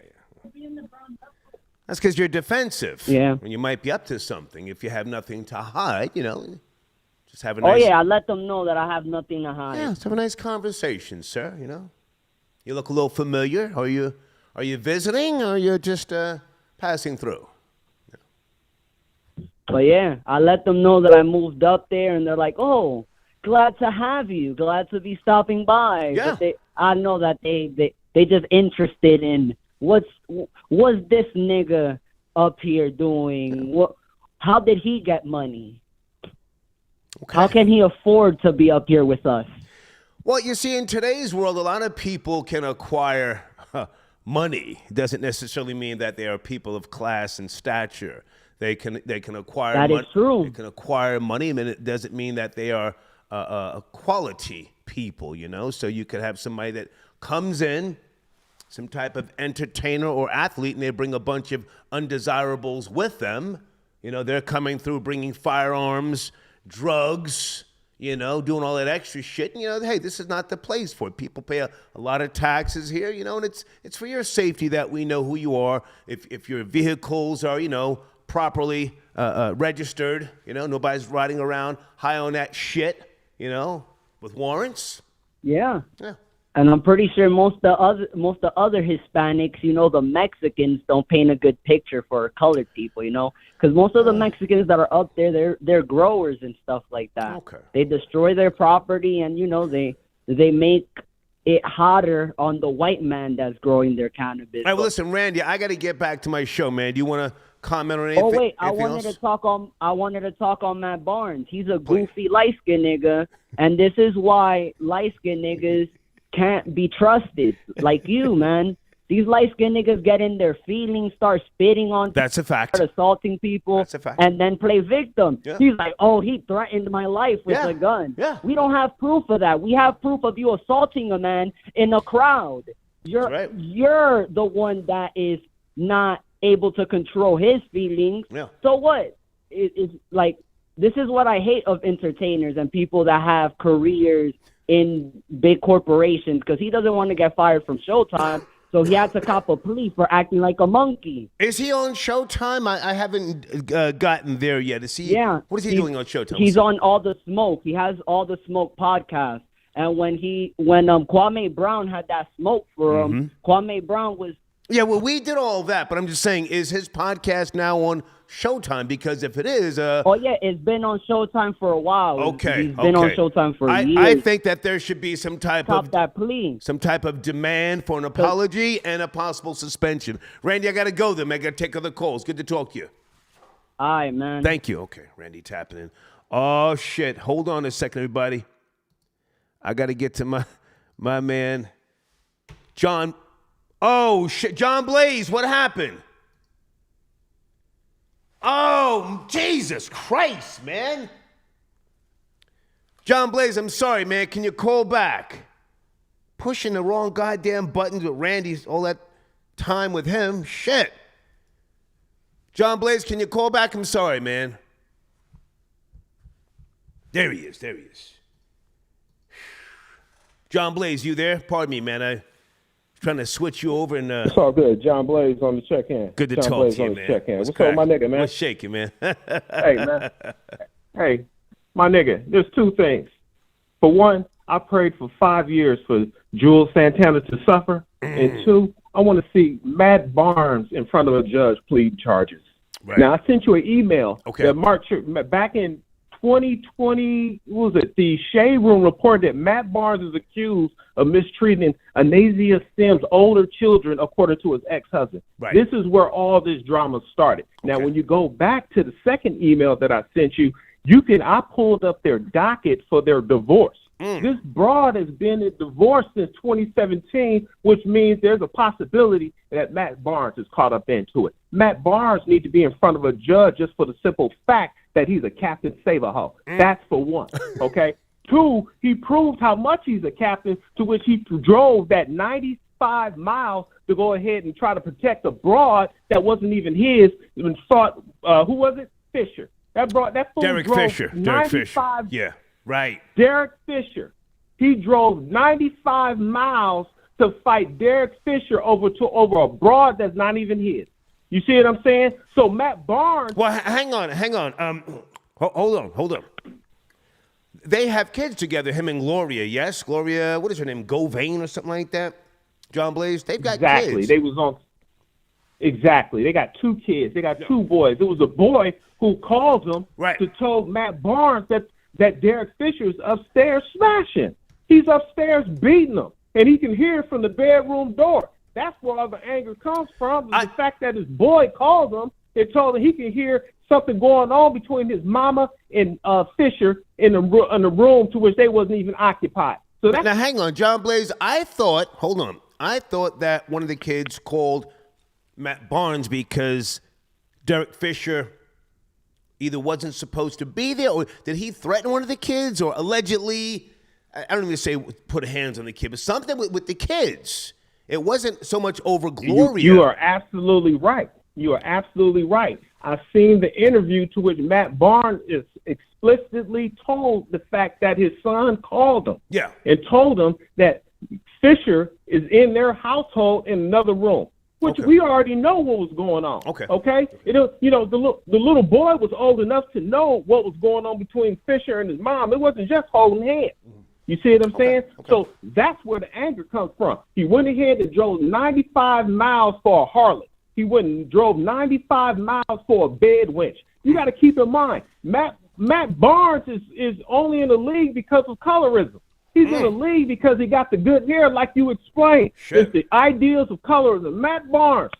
That's because you're defensive. Yeah. And you might be up to something. If you have nothing to hide, you know, just have a nice... Oh, yeah, I let them know that I have nothing to hide. Yeah, let's have a nice conversation, sir, you know. You look a little familiar. Are you visiting, or you're just passing through? But, yeah, I let them know that I moved up there, and they're like, oh... Glad to have you. Glad to be stopping by. Yeah. But I know that they just interested in what's this nigga up here doing? How did he get money? Okay. How can he afford to be up here with us? Well, you see, in today's world, a lot of people can acquire money. It doesn't necessarily mean that they are people of class and stature. They can acquire money. That is true. They can acquire money, and it doesn't mean that they are quality people, you know? So you could have somebody that comes in, some type of entertainer or athlete, and they bring a bunch of undesirables with them. You know, they're coming through bringing firearms, drugs, you know, doing all that extra shit. And, you know, hey, this is not the place for it. People pay a lot of taxes here, you know, and it's for your safety that we know who you are. If your vehicles are, you know, properly registered, you know, nobody's riding around high on that shit, you know, with warrants. Yeah. And I'm pretty sure most of the other Hispanics, you know, the Mexicans don't paint a good picture for colored people, you know, because most of the Mexicans that are up there, they're growers and stuff like that. Okay. They destroy their property, and you know they make it hotter on the white man that's growing their cannabis. All right, well, listen, Randy, I got to get back to my show, man. Do you want to comment on anything? Oh wait, I wanted to talk on Matt Barnes. He's a goofy light-skinned nigga, and this is why light-skinned niggas can't be trusted. Like you, man. These light-skinned niggas get in their feelings, start spitting on That's a fact. start assaulting people, That's a fact. and then play victim. Yeah. He's like, oh, he threatened my life with a gun. Yeah. We don't have proof of that. We have proof of you assaulting a man in a crowd. You're the one that is not able to control his feelings. Yeah. So what? It's like, this is what I hate of entertainers and people that have careers in big corporations, because he doesn't want to get fired from Showtime, so he had to cop a plea for acting like a monkey. Is he on Showtime? I haven't gotten there yet. Is he? Yeah. What is he doing on Showtime? He's on All the Smoke. He has All the Smoke podcast. And when Kwame Brown had that smoke for him, Kwame Brown was... Yeah, well, we did all that, but I'm just saying, is his podcast now on Showtime? Because if it is... oh, yeah, it's been on Showtime for a while. Okay, He's been on Showtime for years. I think that there should be some type of... that plea. Some type of demand for an apology and a possible suspension. Randy, I got to go then. I got to take other calls. Good to talk to you. All right, man. Thank you. Okay, Randy tapping in. Oh, shit. Hold on a second, everybody. I got to get to my man, John. Oh, shit. John Blaze, what happened? Oh, Jesus Christ, man. John Blaze, I'm sorry, man. Can you call back? Pushing the wrong goddamn buttons with Randy's all that time with him. Shit. John Blaze, can you call back? I'm sorry, man. There he is. There he is. John Blaze, you there? Pardon me, man. I was trying to switch you over and... It's all good. John Blaze on the check-in. Good to John talk Blaze to you, on man. the check-in. What's up, cracking? my nigga, man? What's shaking, man? Hey, man. Hey, my nigga, there's two things. For one, I prayed for 5 years for Juelz Santana to suffer. And two, I want to see Matt Barnes in front of a judge plead charges. Right. Now, I sent you an email that back in 2020, what was it? The Shade Room reported that Matt Barnes is accused of mistreating Anasia Sims' older children, according to his ex-husband. Right. This is where all this drama started. Now, when you go back to the second email that I sent you, I pulled up their docket for their divorce. This broad has been in divorce since 2017, which means there's a possibility that Matt Barnes is caught up into it. Matt Barnes needs to be in front of a judge just for the simple fact that he's a Captain Save-A-Ho. That's for one, okay? Two, he proved how much he's a captain, to which he drove that 95 miles to go ahead and try to protect a broad that wasn't even his, and thought, who was it? Fisher. That fool Derek drove Fisher. 95. Yeah, right. Derek Fisher. He drove 95 miles to fight Derek Fisher over a broad that's not even his. You see what I'm saying? So Matt Barnes. Well, hang on. Hold on. They have kids together, him and Gloria. Yes, Gloria. What is her name? Govain or something like that. John Blaze. They've got kids. Exactly. They got two kids. They got two boys. It was a boy who called them to tell Matt Barnes that Derek Fisher is upstairs smashing. He's upstairs beating them, and he can hear it from the bedroom door. That's where all the anger comes from. The fact that his boy called him and told him he can hear something going on between his mama and Fisher in the room to which they wasn't even occupied. So now, hang on, John Blaze. I thought that one of the kids called Matt Barnes because Derek Fisher either wasn't supposed to be there, or did he threaten one of the kids, or allegedly, I don't even say put hands on the kid, but something with the kids. It wasn't so much over Gloria. You are absolutely right. You are absolutely right. I've seen the interview to which Matt Barnes is explicitly told the fact that his son called him. Yeah. And told him that Fisher is in their household in another room, which we already know what was going on. Okay. The little boy was old enough to know what was going on between Fisher and his mom. It wasn't just holding hands. You see what I'm saying? So that's where the anger comes from. He went ahead and drove 95 miles for a harlot. He went and drove 95 miles for a bed wench. You got to keep in mind, Matt Barnes is only in the league because of colorism. He's in the league because he got the good hair, like you explained. It's the ideals of colorism. Matt Barnes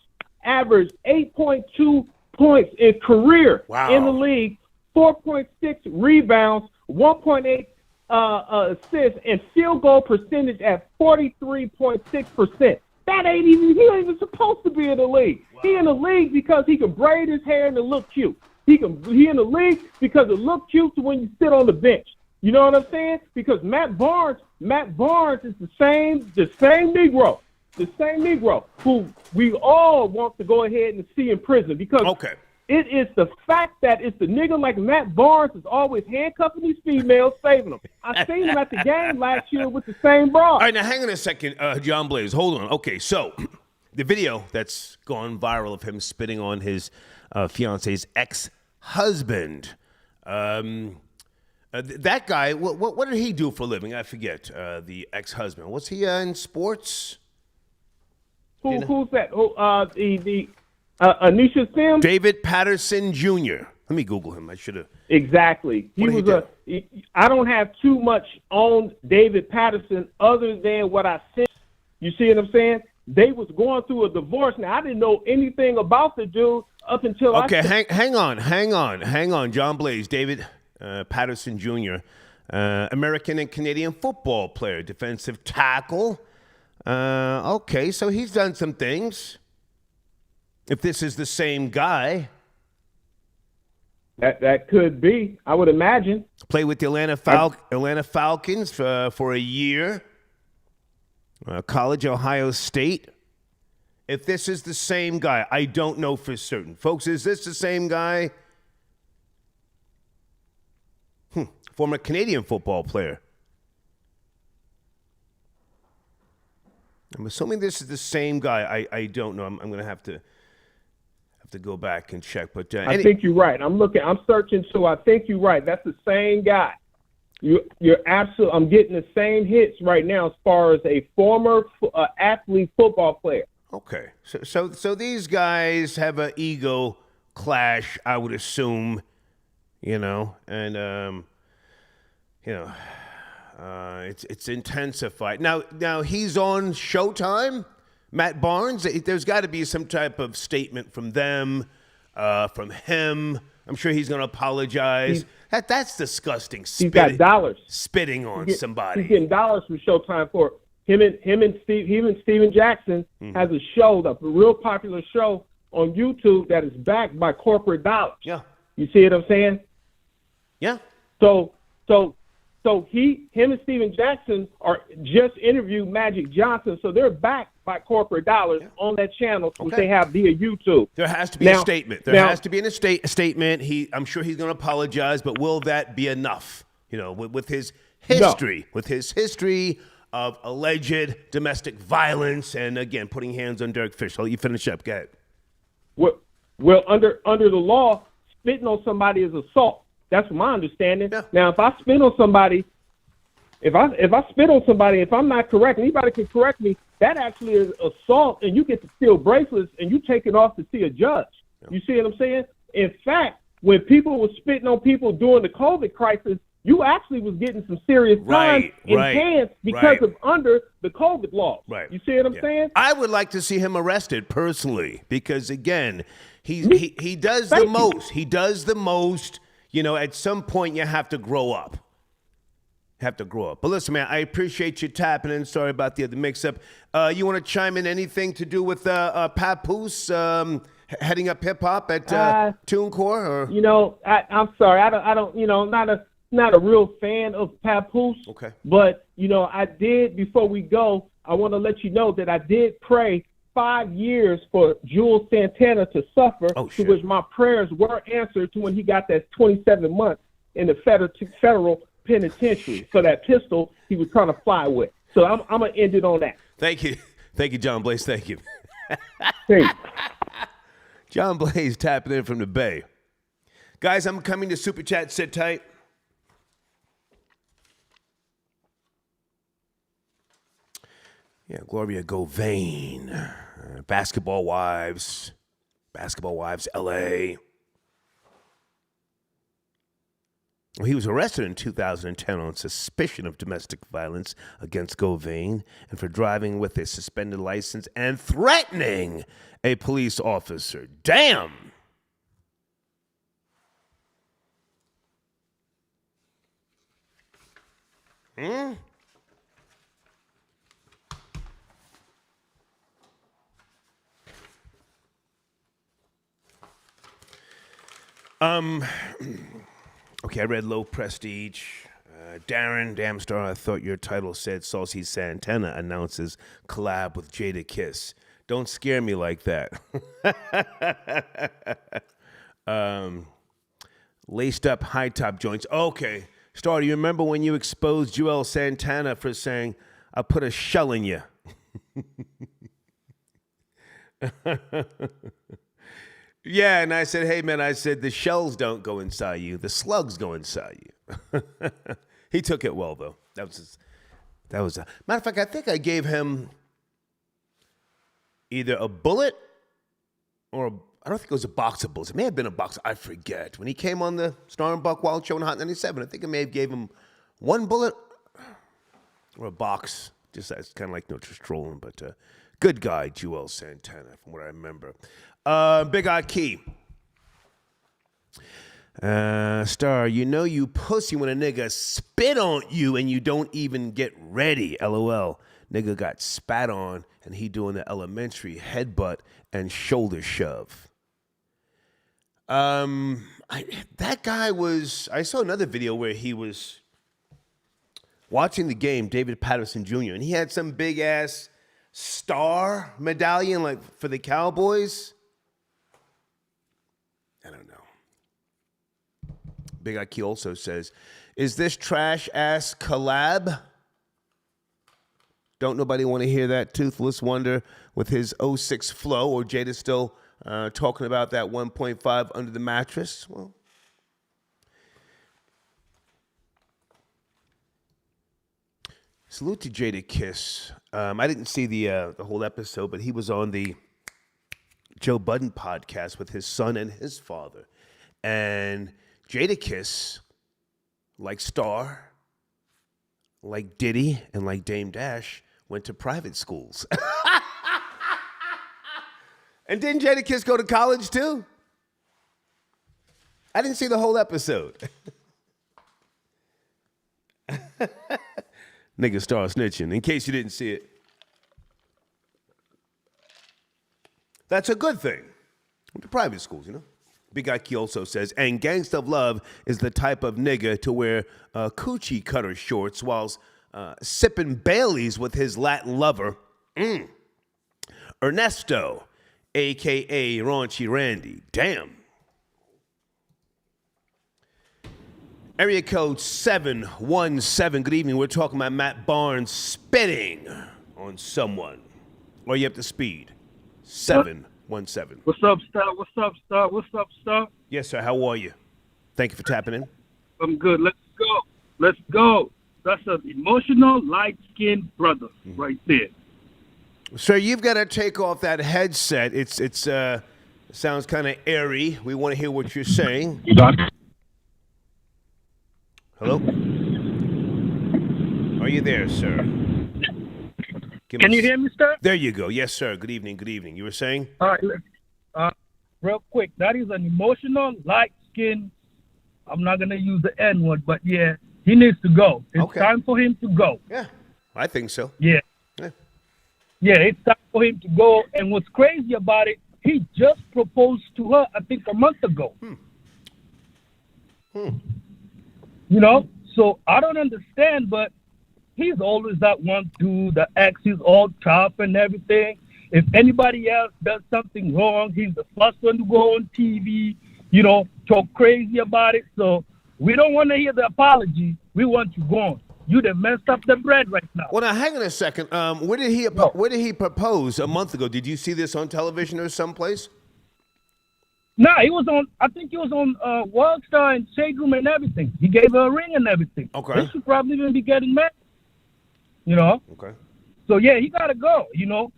averaged 8.2 points in career in the league, 4.6 rebounds, 1.8 assists, and field goal percentage at 43.6%. He ain't even supposed to be in the league. Wow. He in the league because he can braid his hair and it look cute. He in the league because it look cute when you sit on the bench. You know what I'm saying? Because Matt Barnes is the same Negro who we all want to go ahead and see in prison because it is the fact that it's the nigga like Matt Barnes is always handcuffing these females, saving them. I seen him at the game last year with the same broad. All right, now hang on a second, John Blaze. Hold on. Okay, so the video that's gone viral of him spitting on his fiance's ex-husband. That guy, what did he do for a living? I forget. The ex-husband. Was he in sports? Who's that? Anisha Sims? David Patterson Jr. Let me Google him. I should have. Exactly. I don't have too much on David Patterson other than what I said. You see what I'm saying? They was going through a divorce. Now, I didn't know anything about the dude up until hang on. John Blaze, David Patterson Jr., American and Canadian football player, defensive tackle. Okay, so he's done some things. If this is the same guy. That could be, I would imagine. Played with the Atlanta Falcons for a year. College, Ohio State. If this is the same guy, I don't know for certain. Folks, is this the same guy? Former Canadian football player. I'm assuming this is the same guy. I don't know. I'm going to have to go back and check. But I think you're right. I'm searching, so I think you're right. That's the same guy. You're absolutely. I'm getting the same hits right now as far as a former athlete football player. Okay, so these guys have an ego clash, I would assume, and it's intensified. Now he's on Showtime, Matt Barnes. There's got to be some type of statement from them, from him. I'm sure he's going to apologize. That's disgusting. He's got dollars. Spitting on somebody. He's getting dollars from Showtime for it. Him and Steven Jackson has a show, a real popular show on YouTube that is backed by corporate dollars. Yeah. You see what I'm saying? Yeah. So him and Steven Jackson are just interviewed Magic Johnson, so they're backed by corporate dollars on that channel, which they have via YouTube. There has to be a statement. There has to be a statement. I'm sure he's going to apologize, but will that be enough? With his history, of alleged domestic violence, and again putting hands on Derek Fisher. I'll let you finish up. Go ahead. Well, under the law, spitting on somebody is assault. That's my understanding. Yeah. Now, if I spit on somebody, if I'm not correct, anybody can correct me. That actually is assault, and you get to steal bracelets, and you take it off to see a judge. Yeah. You see what I'm saying? In fact, when people were spitting on people during the COVID crisis, you actually was getting some serious time enhanced because of under the COVID law. Right. You see what I'm saying? I would like to see him arrested personally because, again, he does the most. He does the most. At some point you have to grow up. But listen, man, I appreciate you tapping in. Sorry about the other mix-up. You want to chime in anything to do with Papoose heading up hip-hop at TuneCore? Or? I'm sorry. I don't not a real fan of Papoose. Okay. But, I did, before we go, I want to let you know that I did pray 5 years for Juelz Santana to suffer, to which my prayers were answered to when he got that 27 months in the federal penitentiary for that pistol he was trying to fly with. So I'm going to end it on that. Thank you. Thank you, John Blaze. Thank you. Thanks. John Blaze tapping in from the Bay. Guys, I'm coming to Super Chat. Sit tight. Yeah, Gloria Govain, Basketball Wives, LA. Well, he was arrested in 2010 on suspicion of domestic violence against Govain and for driving with a suspended license and threatening a police officer. Damn! Okay, I read Low Prestige. Darren Damstar, I thought your title said Juelz Santana announces collab with Jada Kiss. Don't scare me like that. Laced up high top joints. Okay. Star, do you remember when you exposed Juelz Santana for saying, I put a shell in you? Yeah, and I said, hey, man, the shells don't go inside you. The slugs go inside you. He took it well, though. That was a matter of fact, I think I gave him either a bullet or I don't think it was a box of bullets. It may have been a box. I forget. When he came on the Star and Buck Wild Show in Hot 97, I think I may have gave him one bullet or a box. Just that's kind of like just trolling, but good guy, Juelz Santana, from what I remember. Big Eye Key. Star, you know you pussy when a nigga spit on you and you don't even get ready. LOL. Nigga got spat on and he doing the elementary headbutt and shoulder shove. That guy was, I saw another video where he was watching the game, David Patterson Jr., and he had some big ass star medallion like for the Cowboys. I don't know. Big Ike also says, is this trash ass collab? Don't nobody want to hear that Toothless Wonder with his 06 flow, or Jada still talking about that 1.5 under the mattress? Well, salute to Jada Kiss. I didn't see the whole episode, but he was on the Joe Budden podcast with his son and his father. And Jada Kiss, like Star, like Diddy, and like Dame Dash, went to private schools. And didn't Jada Kiss go to college too? I didn't see the whole episode. Nigga Star snitching, in case you didn't see it. That's a good thing. Went to private schools, you know? Big Guy Key also says, and Gangsta of Love is the type of nigga to wear coochie cutter shorts whilst sipping Baileys with his Latin lover, Ernesto, a.k.a. Raunchy Randy. Damn. Area code 717. Good evening. We're talking about Matt Barnes spitting on someone. Are you up to speed? 717. What's up, Star? What's up, Star? What's up, Star? Yes, sir. How are you? Thank you for tapping in. I'm good. Let's go. Let's go. That's an emotional, light-skinned brother right there. Sir, you've got to take off that headset. It sounds kind of airy. We want to hear what you're saying. Hello? Are you there, sir? Can you hear me, sir? There you go. Yes, sir. Good evening. Good evening. You were saying? All right. Real quick. That is an emotional, light-skinned. I'm not going to use the N-word, but yeah, he needs to go. It's time for him to go. Yeah, I think so. Yeah. Yeah, it's time for him to go. And what's crazy about it, he just proposed to her, I think, a month ago. You know? So I don't understand, but he's always that one dude that acts he's all tough and everything. If anybody else does something wrong, he's the first one to go on TV, you know, talk crazy about it. So we don't want to hear the apology. We want you gone. You done messed up the bread right now. Well, now, hang on a second. Where did he propose a month ago? Did you see this on television or someplace? No, he was on, I think he was on World Star and Shade Room and everything. He gave her a ring and everything. Okay. They should probably even be getting married. You know? Okay. So, yeah, he got to go, you know?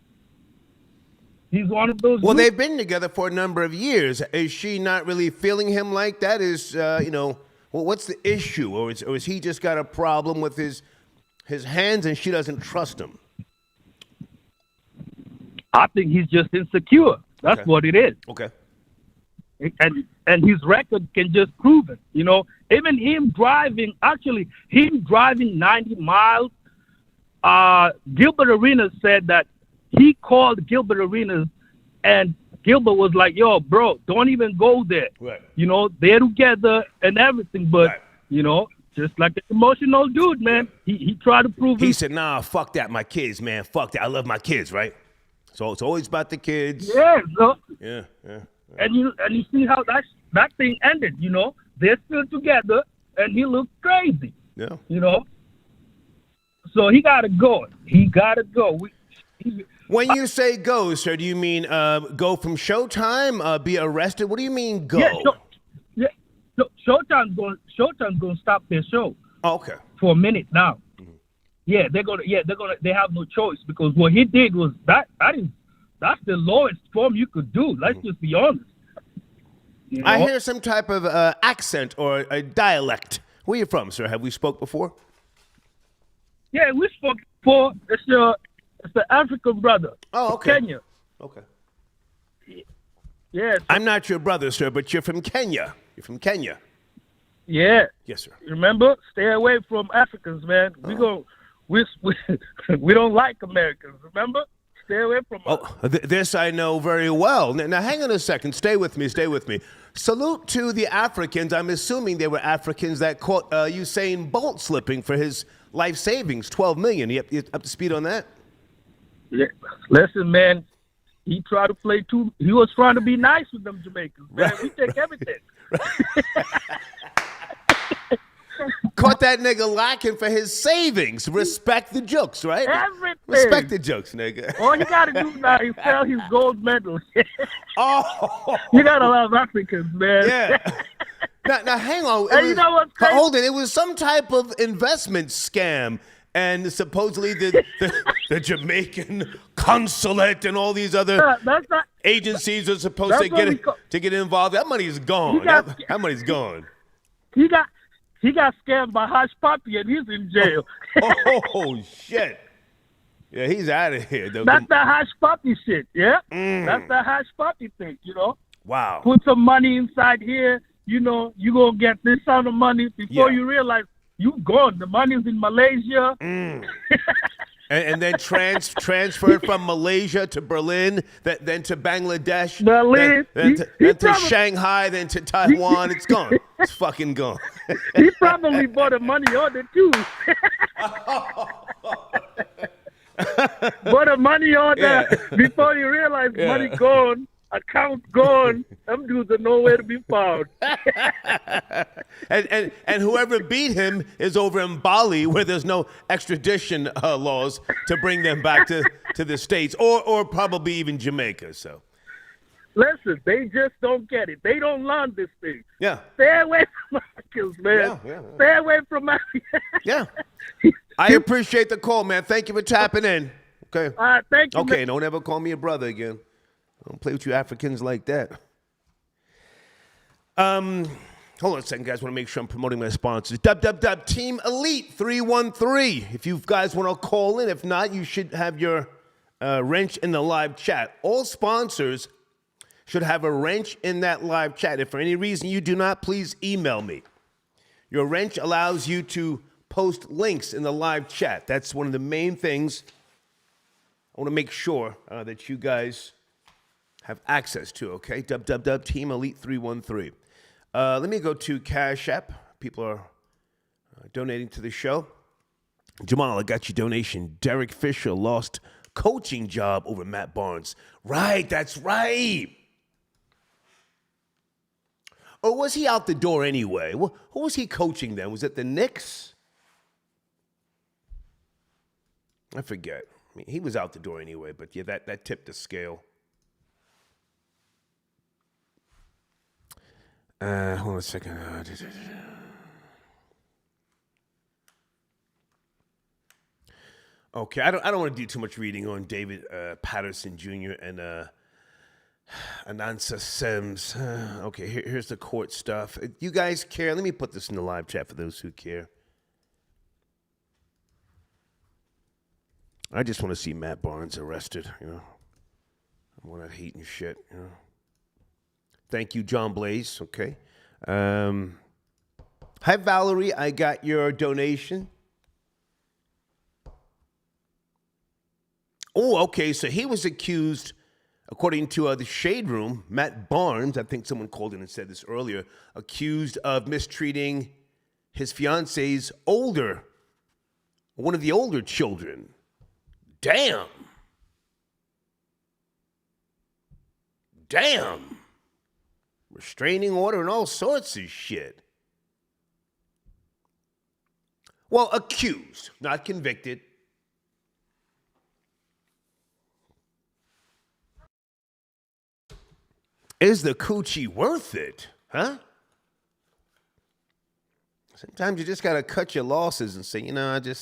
He's one of those. Well, they've been together for a number of years. Is she not really feeling him like that? Is, you know, well, what's the issue? Or is he just got a problem with his hands and she doesn't trust him? I think he's just insecure. That's what it is. Okay. And his record can just prove it. You know, even him driving 90 miles, Gilbert Arenas said that he called Gilbert Arenas and Gilbert was like, yo, bro, don't even go there. Right. You know, they're together and everything, but, right. you know, just like an emotional dude, man. He tried to prove He said, nah, fuck that, my kids, man. Fuck that. I love my kids, right? So it's always about the kids. Yeah, so, Yeah. and you see how that thing ended, you know. They're still together, and he looked crazy. Yeah. You know? So he got to go. He got to go. When you say go, sir, do you mean go from Showtime, be arrested? What do you mean go? Showtime's going to stop their show. Oh, okay. For a minute now. Mm-hmm. They have no choice because what he did was that's the lowest form you could do. Let's just be honest. You know? I hear some type of accent or a dialect. Where are you from, sir? Have we spoke before? Yeah, we spoke before. It's the African brother. Oh, okay. Kenya. Okay. Yeah. I'm not your brother, sir, but you're from Kenya. You're from Kenya. Yeah. Yes, sir. Remember, stay away from Africans, man. We don't like Americans. Remember, stay away from us. This I know very well. Now, hang on a second. Stay with me. Salute to the Africans. I'm assuming they were Africans that caught Usain Bolt slipping for his life savings, $12 million. You up to speed on that? Yeah. Listen, man. He tried to play too. He was trying to be nice with them Jamaicans, man. We take everything. Caught that nigga lacking for his savings. Respect the jokes, right? Everything. Respect the jokes, nigga. All you got to do now is sell his gold medal. Oh. You got to love Africans, man. Yeah. Now hang on. You know what's crazy? Hold it. It was some type of investment scam. And supposedly the Jamaican consulate and all these other agencies are supposed to get involved. That money's gone. That money's gone. He got scammed by Hush Puppy and he's in jail. Oh shit! Yeah, he's out of here. That's the Hush Puppy shit. Yeah, that's the Hush Puppy thing. You know. Wow. Put some money inside here. You know, you gonna get this amount of money before you realize. You gone. The money's in Malaysia. and then transferred from Malaysia to Berlin, then to Bangladesh, then to Shanghai, then to Taiwan. It's gone. It's fucking gone. He probably bought a money order too. Bought a money order before you realize money gone. Account gone. Them dudes are nowhere to be found. and whoever beat him is over in Bali, where there's no extradition laws to bring them back to the States, or probably even Jamaica. So, listen, they just don't get it. They don't learn this thing. Yeah. Stay away from Americans, man. Yeah. Stay away from Americans. Yeah. I appreciate the call, man. Thank you for tapping in. Okay. All right, thank you. Okay, man. don't ever call me a brother again. Don't play with you Africans like that. Hold on a second, guys. I want to make sure I'm promoting my sponsors. Team Elite 313. If you guys want to call in, if not, you should have your wrench in the live chat. All sponsors should have a wrench in that live chat. If for any reason you do not, please email me. Your wrench allows you to post links in the live chat. That's one of the main things I want to make sure that you guys have access to, okay? Team Elite 313. Let me go to Cash App. People are donating to the show. Jamal, I got your donation. Derek Fisher lost coaching job over Matt Barnes. Right, that's right. Or was he out the door anyway? Who was he coaching then? Was it the Knicks? I forget. I mean, he was out the door anyway, but yeah, that tipped the scale. Hold on a second. Okay, I don't want to do too much reading on David Patterson Jr. and Anansa Sims. Okay, here's the court stuff. You guys care? Let me put this in the live chat for those who care. I just want to see Matt Barnes arrested, you know. I'm one of hating shit, you know. Thank you, John Blaze. Okay. Hi, Valerie. I got your donation. Oh, okay. So he was accused According to the Shade Room, Matt Barnes, I think someone called in and said this earlier, accused of mistreating his fiance's one of the older children. Damn. Restraining order and all sorts of shit. Well, accused, not convicted. Is the coochie worth it? Huh? Sometimes you just got to cut your losses and say, I'm going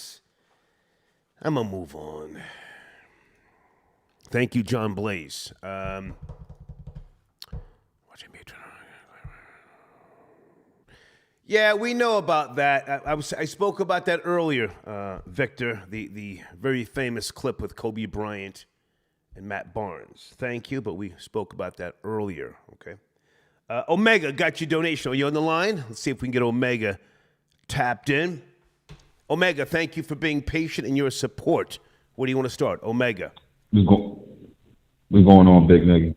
to move on. Thank you, John Blaze. Yeah, we know about that. I spoke about that earlier, Victor, the very famous clip with Kobe Bryant and Matt Barnes. Thank you, but we spoke about that earlier, okay? Omega got your donation. Are you on the line? Let's see if we can get Omega tapped in. Omega, thank you for being patient and your support. Where do you want to start? Omega. We're going on, big nigga.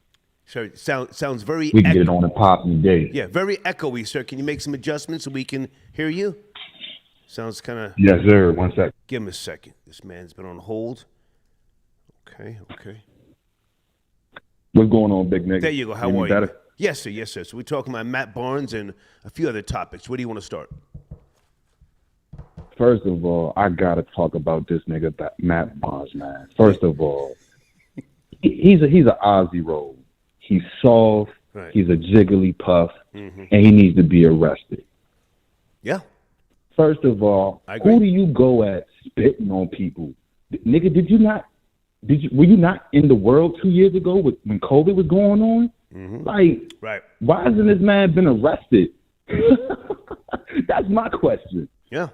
Sir, sounds very... We can get it on the popping day. Yeah, very echoey, sir. Can you make some adjustments so we can hear you? Sounds kind of... Yes, sir. 1 second. Give him a second. This man's been on hold. Okay. What's going on, big nigga? There you go. How are you? Better? Yes, sir. So we're talking about Matt Barnes and a few other topics. Where do you want to start? First of all, I got to talk about this nigga, Matt Barnes, man. First of all, he's an Ozzy role. He's soft. Right. He's a jiggly puff, and he needs to be arrested. Yeah. First of all, who do you go at spitting on people? Nigga, were you not in the world 2 years ago when COVID was going on? Like, right. Why hasn't this man been arrested? That's my question. Yeah.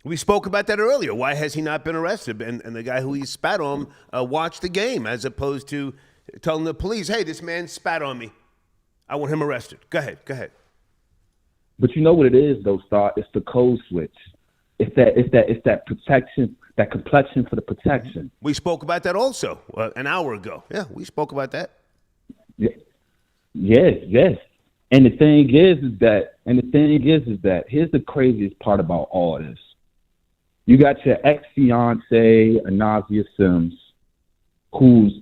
We spoke about that earlier. Why has he not been arrested? And the guy who he spat on watched the game as opposed to telling the police, hey, this man spat on me. I want him arrested. Go ahead. But you know what it is, though, Star? It's the code switch. It's that protection, that complexion for the protection. We spoke about that also an hour ago. Yeah, we spoke about that. Yeah. Yes. And the thing is that here's the craziest part about all this. You got your ex-fiance, Anazia Sims, who's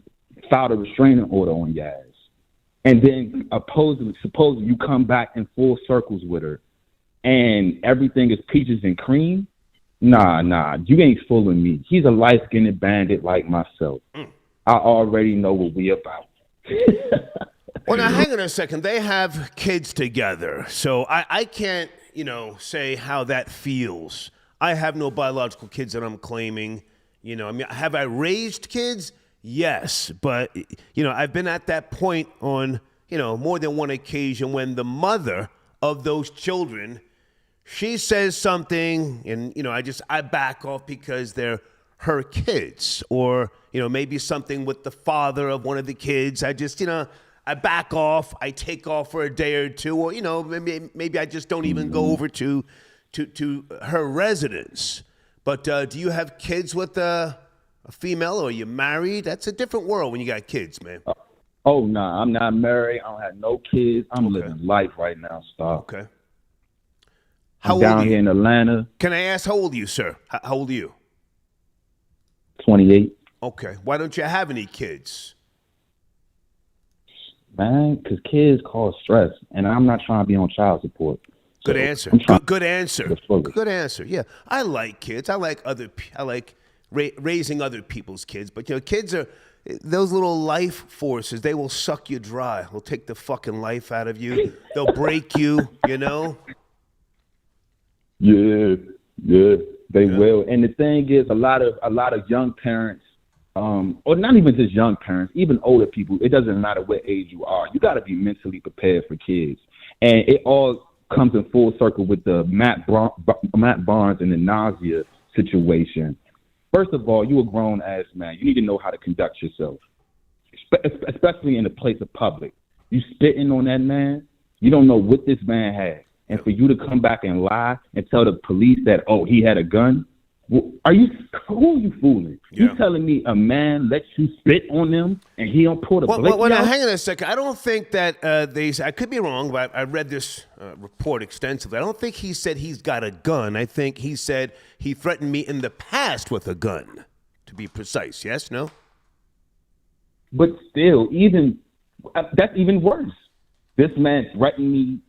filed a restraining order on your ass. And then supposedly you come back in full circles with her and everything is peaches and cream. Nah, you ain't fooling me. He's a light-skinned bandit like myself. I already know what we about. Well, now, hang on a second. They have kids together, so I can't, say how that feels. I have no biological kids that I'm claiming. Have I raised kids? Yes, but, I've been at that point on, more than one occasion when the mother of those children, she says something and, I back off because they're her kids, or, maybe something with the father of one of the kids. I just, I back off, I take off for a day or two, or, maybe I just don't even go over to her residence. But do you have kids with a female, or are you married? That's a different world when you got kids, man. Oh, nah, I'm not married. I don't have no kids. I'm living life right now, Stop. Okay. I'm down here in Atlanta. Can I ask how old are you, sir? How old are you? 28. Okay. Why don't you have any kids? Man, because kids cause stress, and I'm not trying to be on child support. Good answer. Good answer. Good answer. Yeah, I like kids. I like raising other people's kids. But kids are those little life forces. They will suck you dry. They'll take the fucking life out of you. They'll break you. Yeah, they will. And the thing is, a lot of young parents, or not even just young parents, even older people. It doesn't matter what age you are. You got to be mentally prepared for kids, and it all comes in full circle with the Matt Barnes and the nausea situation. First of all, you a grown ass man. You need to know how to conduct yourself, especially in a place of public. You spitting on that man, you don't know what this man had. And for you to come back and lie and tell the police that, oh, he had a gun, Who are you fooling? Yeah. You telling me a man lets you spit on them and he don't pull the blicky well, now, out? hang on a second. I don't think that I could be wrong, but I read this report extensively. I don't think he said he's got a gun. I think he said he threatened me in the past with a gun, to be precise. Yes? No? But still, that's even worse. This man threatened me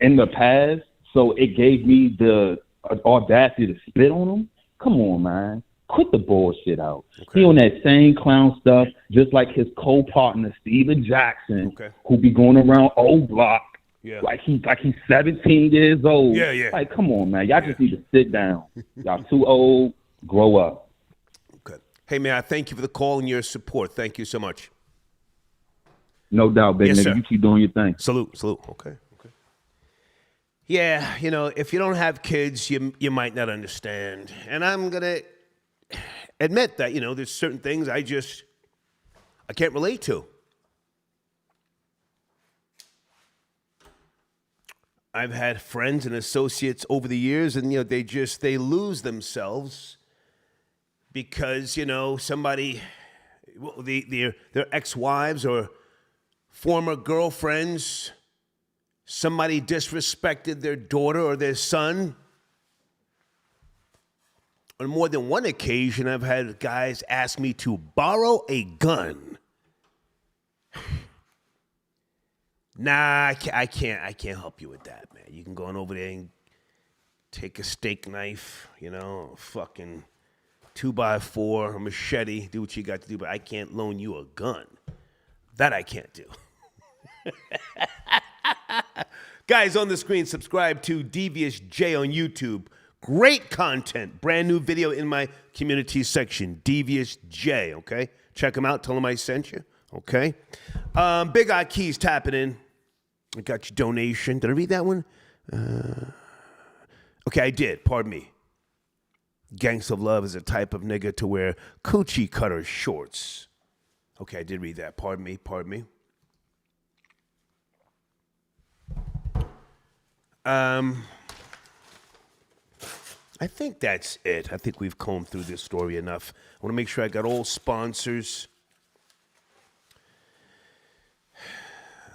in the past, so it gave me the audacity to spit on him? Come on, man. Quit the bullshit out. Okay. He on that same clown stuff, just like his co-partner, Steven Jackson, who be going around old block like he's 17 years old. Yeah. Like, come on, man. Y'all just need to sit down. Y'all too old. Grow up. Okay. Hey, man, I thank you for the call and your support. Thank you so much. No doubt, big nigga. Sir. You keep doing your thing. Salute. Okay. Yeah, if you don't have kids, you might not understand. And I'm going to admit that, there's certain things I can't relate to. I've had friends and associates over the years, and, they lose themselves because, somebody, their ex-wives or former girlfriends, somebody disrespected their daughter or their son. On more than one occasion, I've had guys ask me to borrow a gun. Nah, I can't help you with that, man. You can go on over there and take a steak knife, fucking 2x4, a machete, do what you got to do, but I can't loan you a gun. That I can't do. Guys, on the screen, subscribe to Devious J on YouTube. Great content. Brand new video in my community section. Devious J, okay? Check them out. Tell them I sent you, okay? Big Eye Keys tapping in. I got your donation. Did I read that one? Okay, I did. Pardon me. Gangs of Love is a type of nigga to wear coochie cutter shorts. Okay, I did read that. Pardon me. I think that's it. I think we've combed through this story enough. I want to make sure I got all sponsors.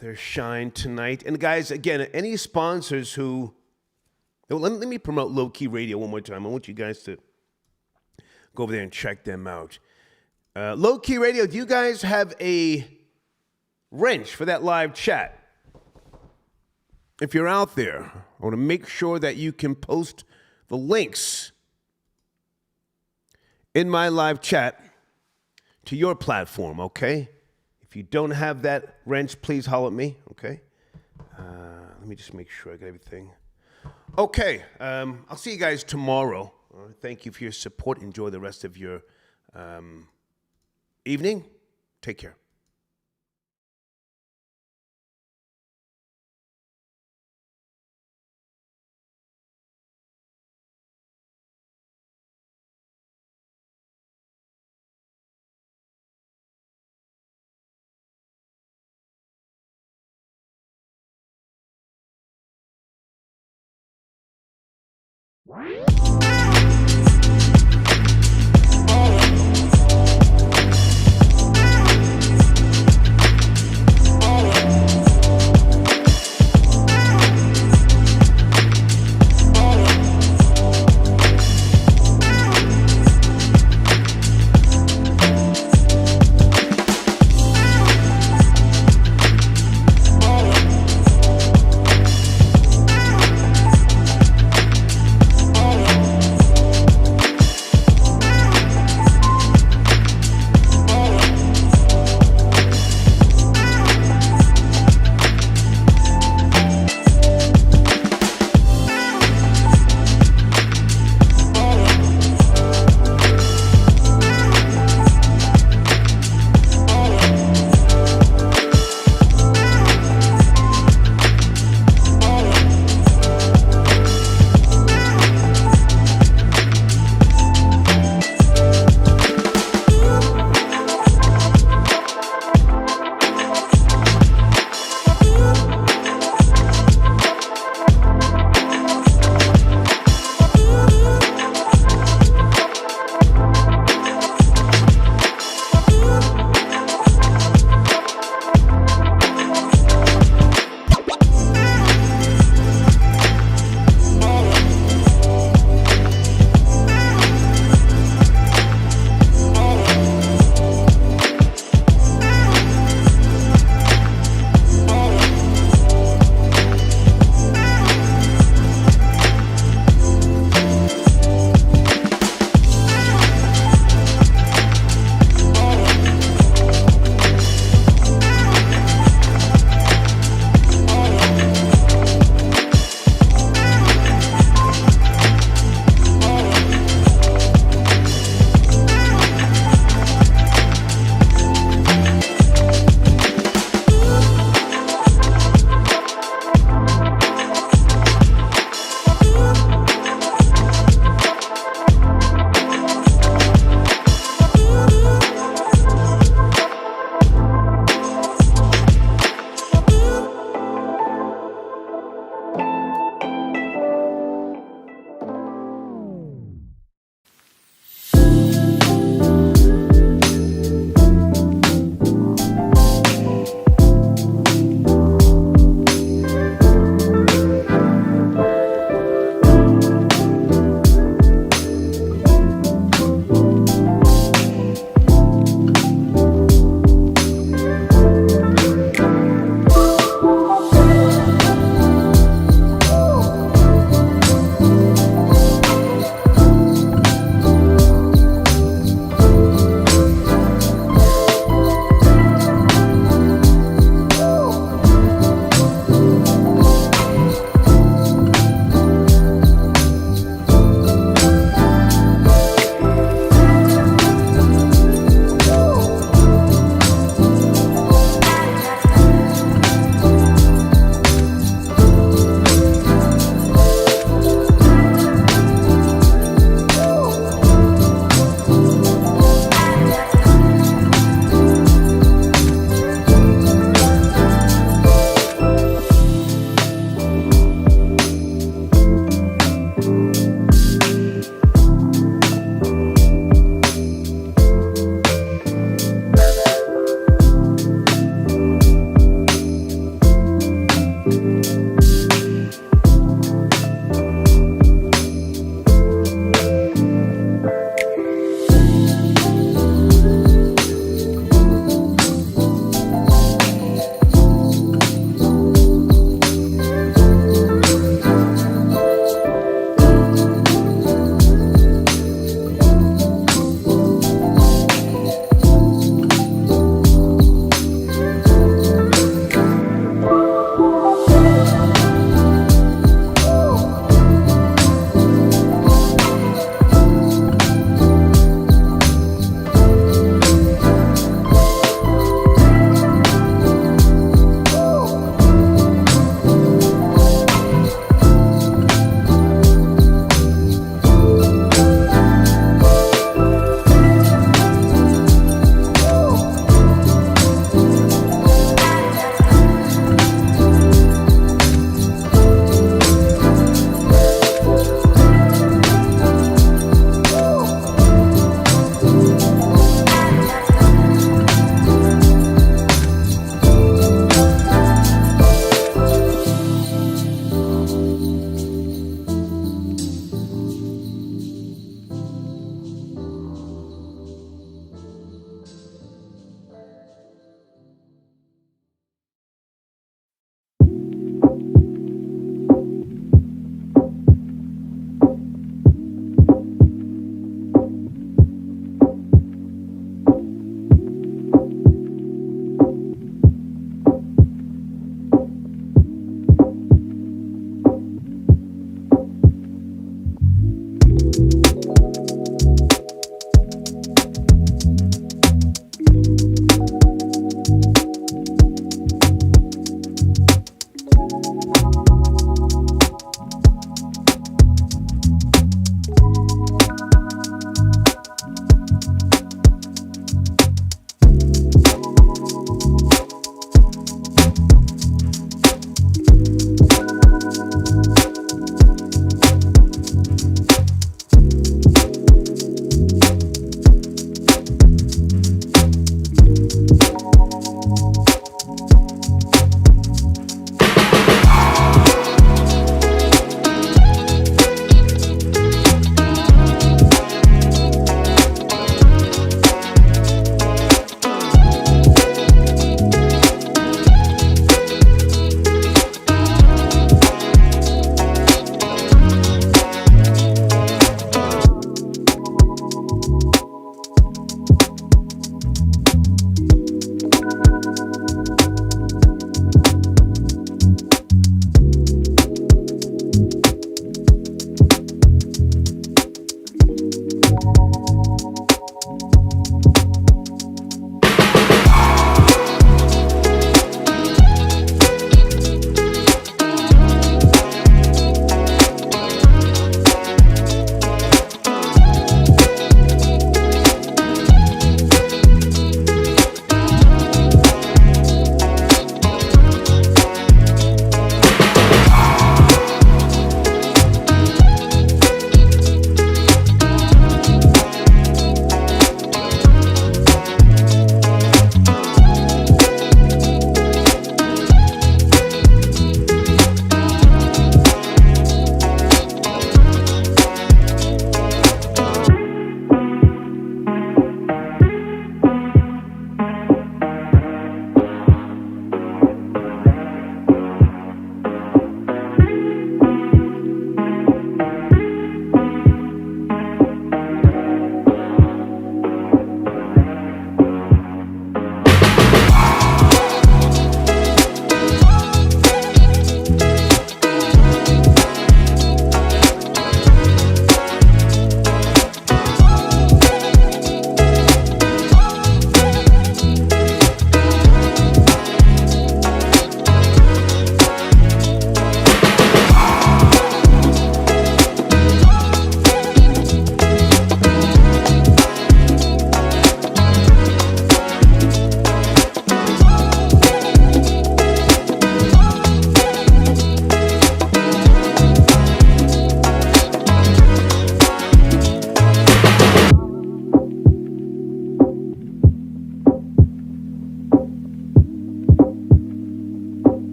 Their shine tonight. And guys, again, any sponsors who... Let me promote Low Key Radio one more time. I want you guys to go over there and check them out. Low Key Radio, do you guys have a wrench for that live chat? If you're out there, I want to make sure that you can post the links in my live chat to your platform, okay? If you don't have that wrench, please holler at me, okay? Let me just make sure I got everything. Okay, I'll see you guys tomorrow. Thank you for your support. Enjoy the rest of your evening. Take care.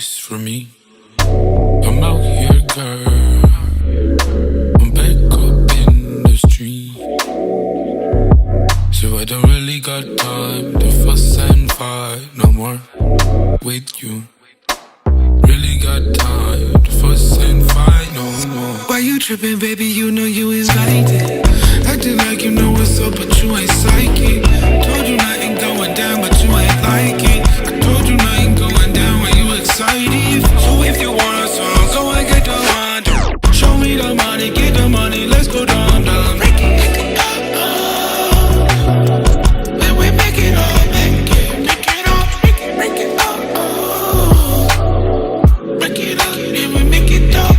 space for me. I'm out here, girl. I'm back up in the street. So I don't really got time to fuss and fight no more with you. Really got time to fuss and fight no more. Why you tripping, baby? You know you invited. Acting like you know what's up, but you ain't psychic. Told you nothing going down, but you ain't like it. I told you nothing going down when you excited. So if you want a song, go and get the one. Show me the money, get the money, let's go down, down. Make it up, and we make it up, make it up, make it up, make it up, and we make it up,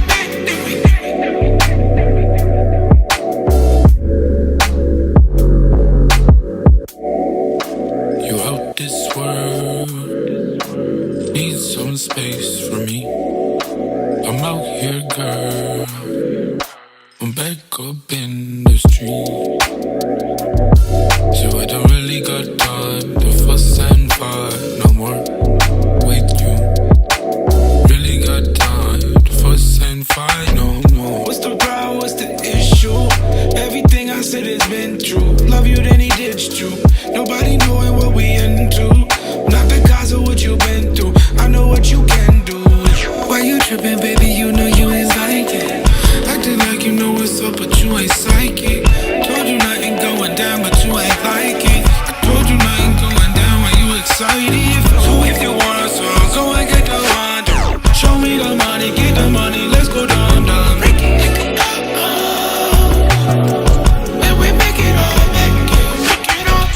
You out this world, need some space for me. I'm out here, girl. I'm back up in the street. So I don't really got time to fuss and fight no more with you. Really got time to fuss and fight no more. What's the problem? What's the issue? Everything I said has been true. Love you, then he ditched you. Nobody knowing what we into. Not the cause of what you've been through. I know what you can do. Why you tripping, baby? You know you ain't psychic. Acting like you know what's up, but you ain't psychic. Told you nothing going down, but you ain't like it. I told you nothing going down when you excited. So if you want a song, go and get the one. Show me the money, get the money, let's go down, down. Make it up, and we make it all, make it up.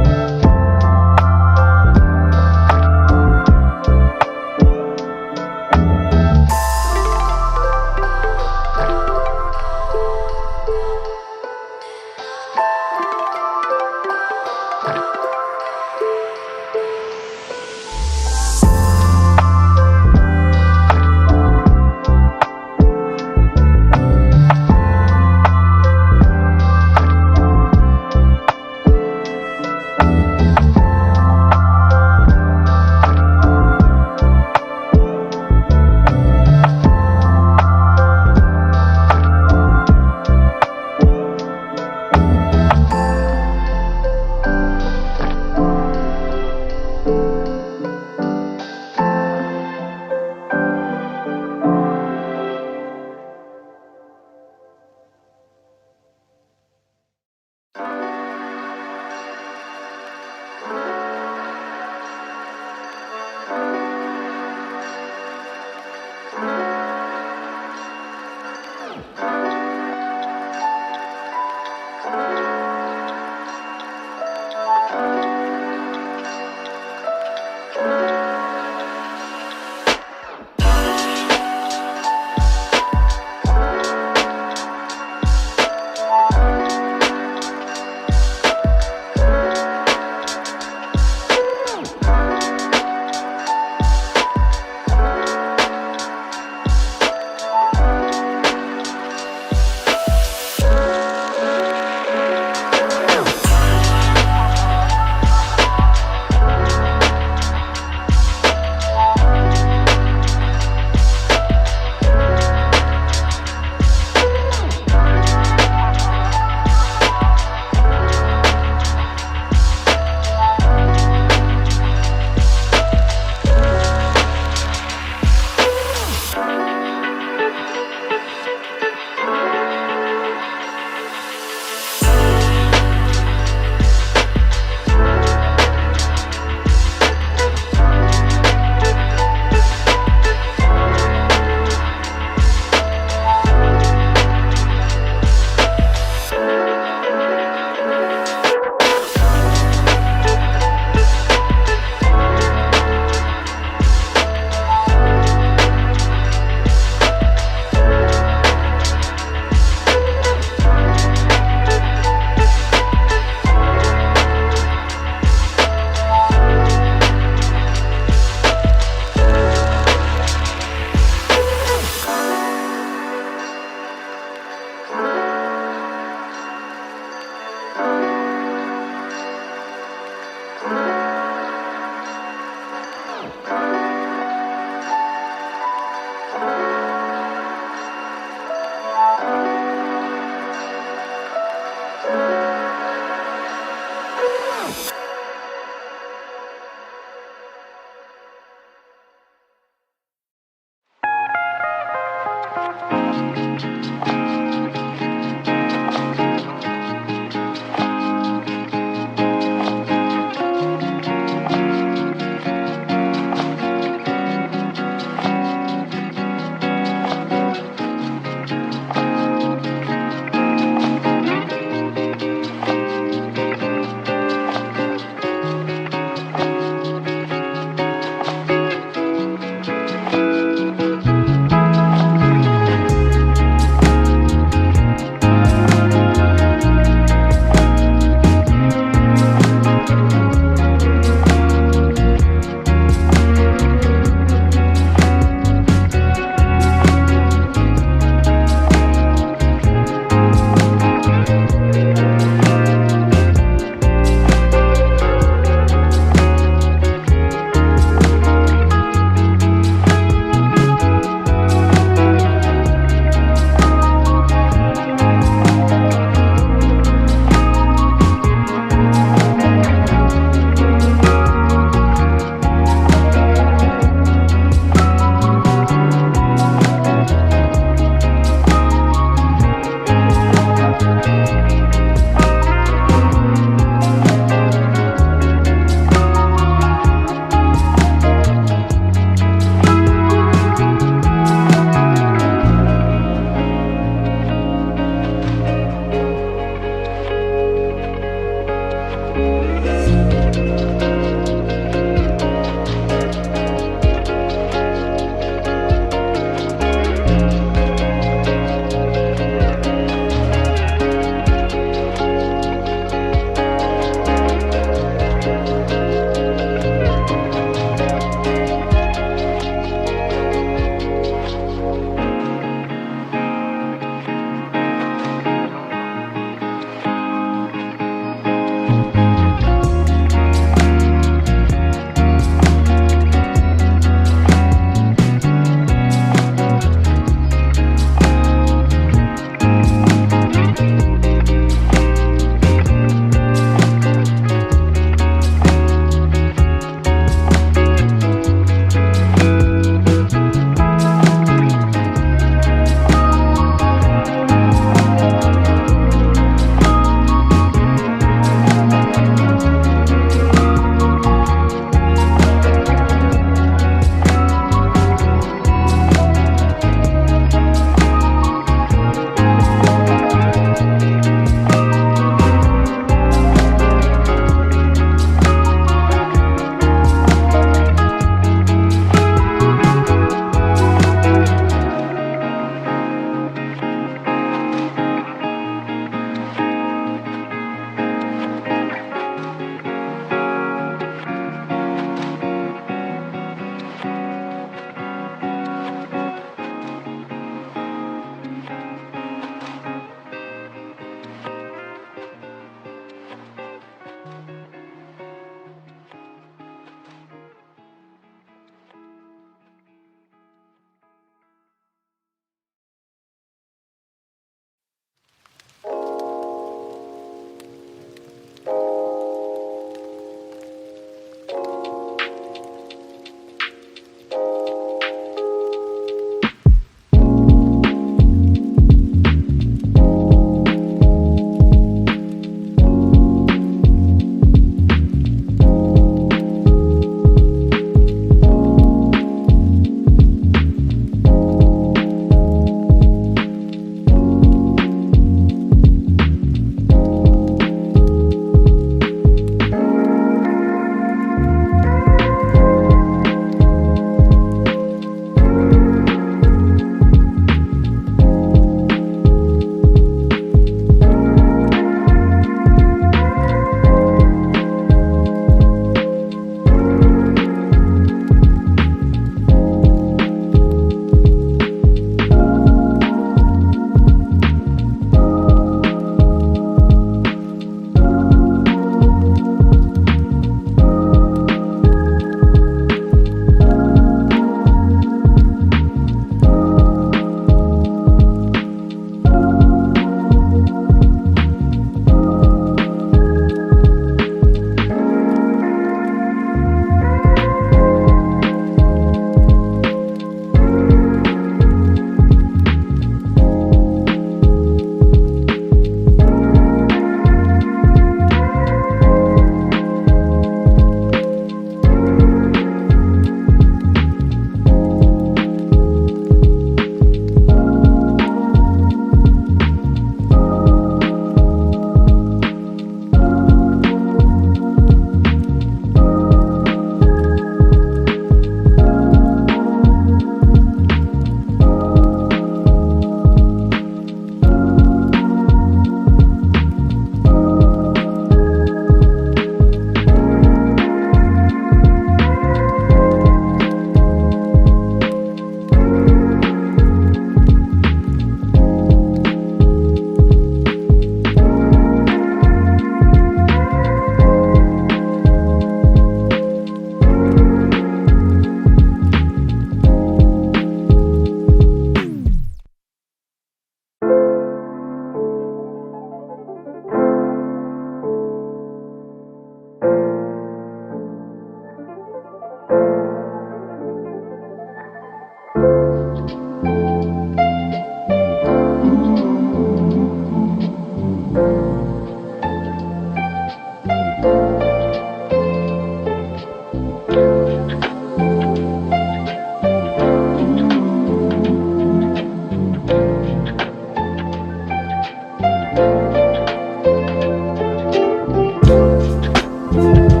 you.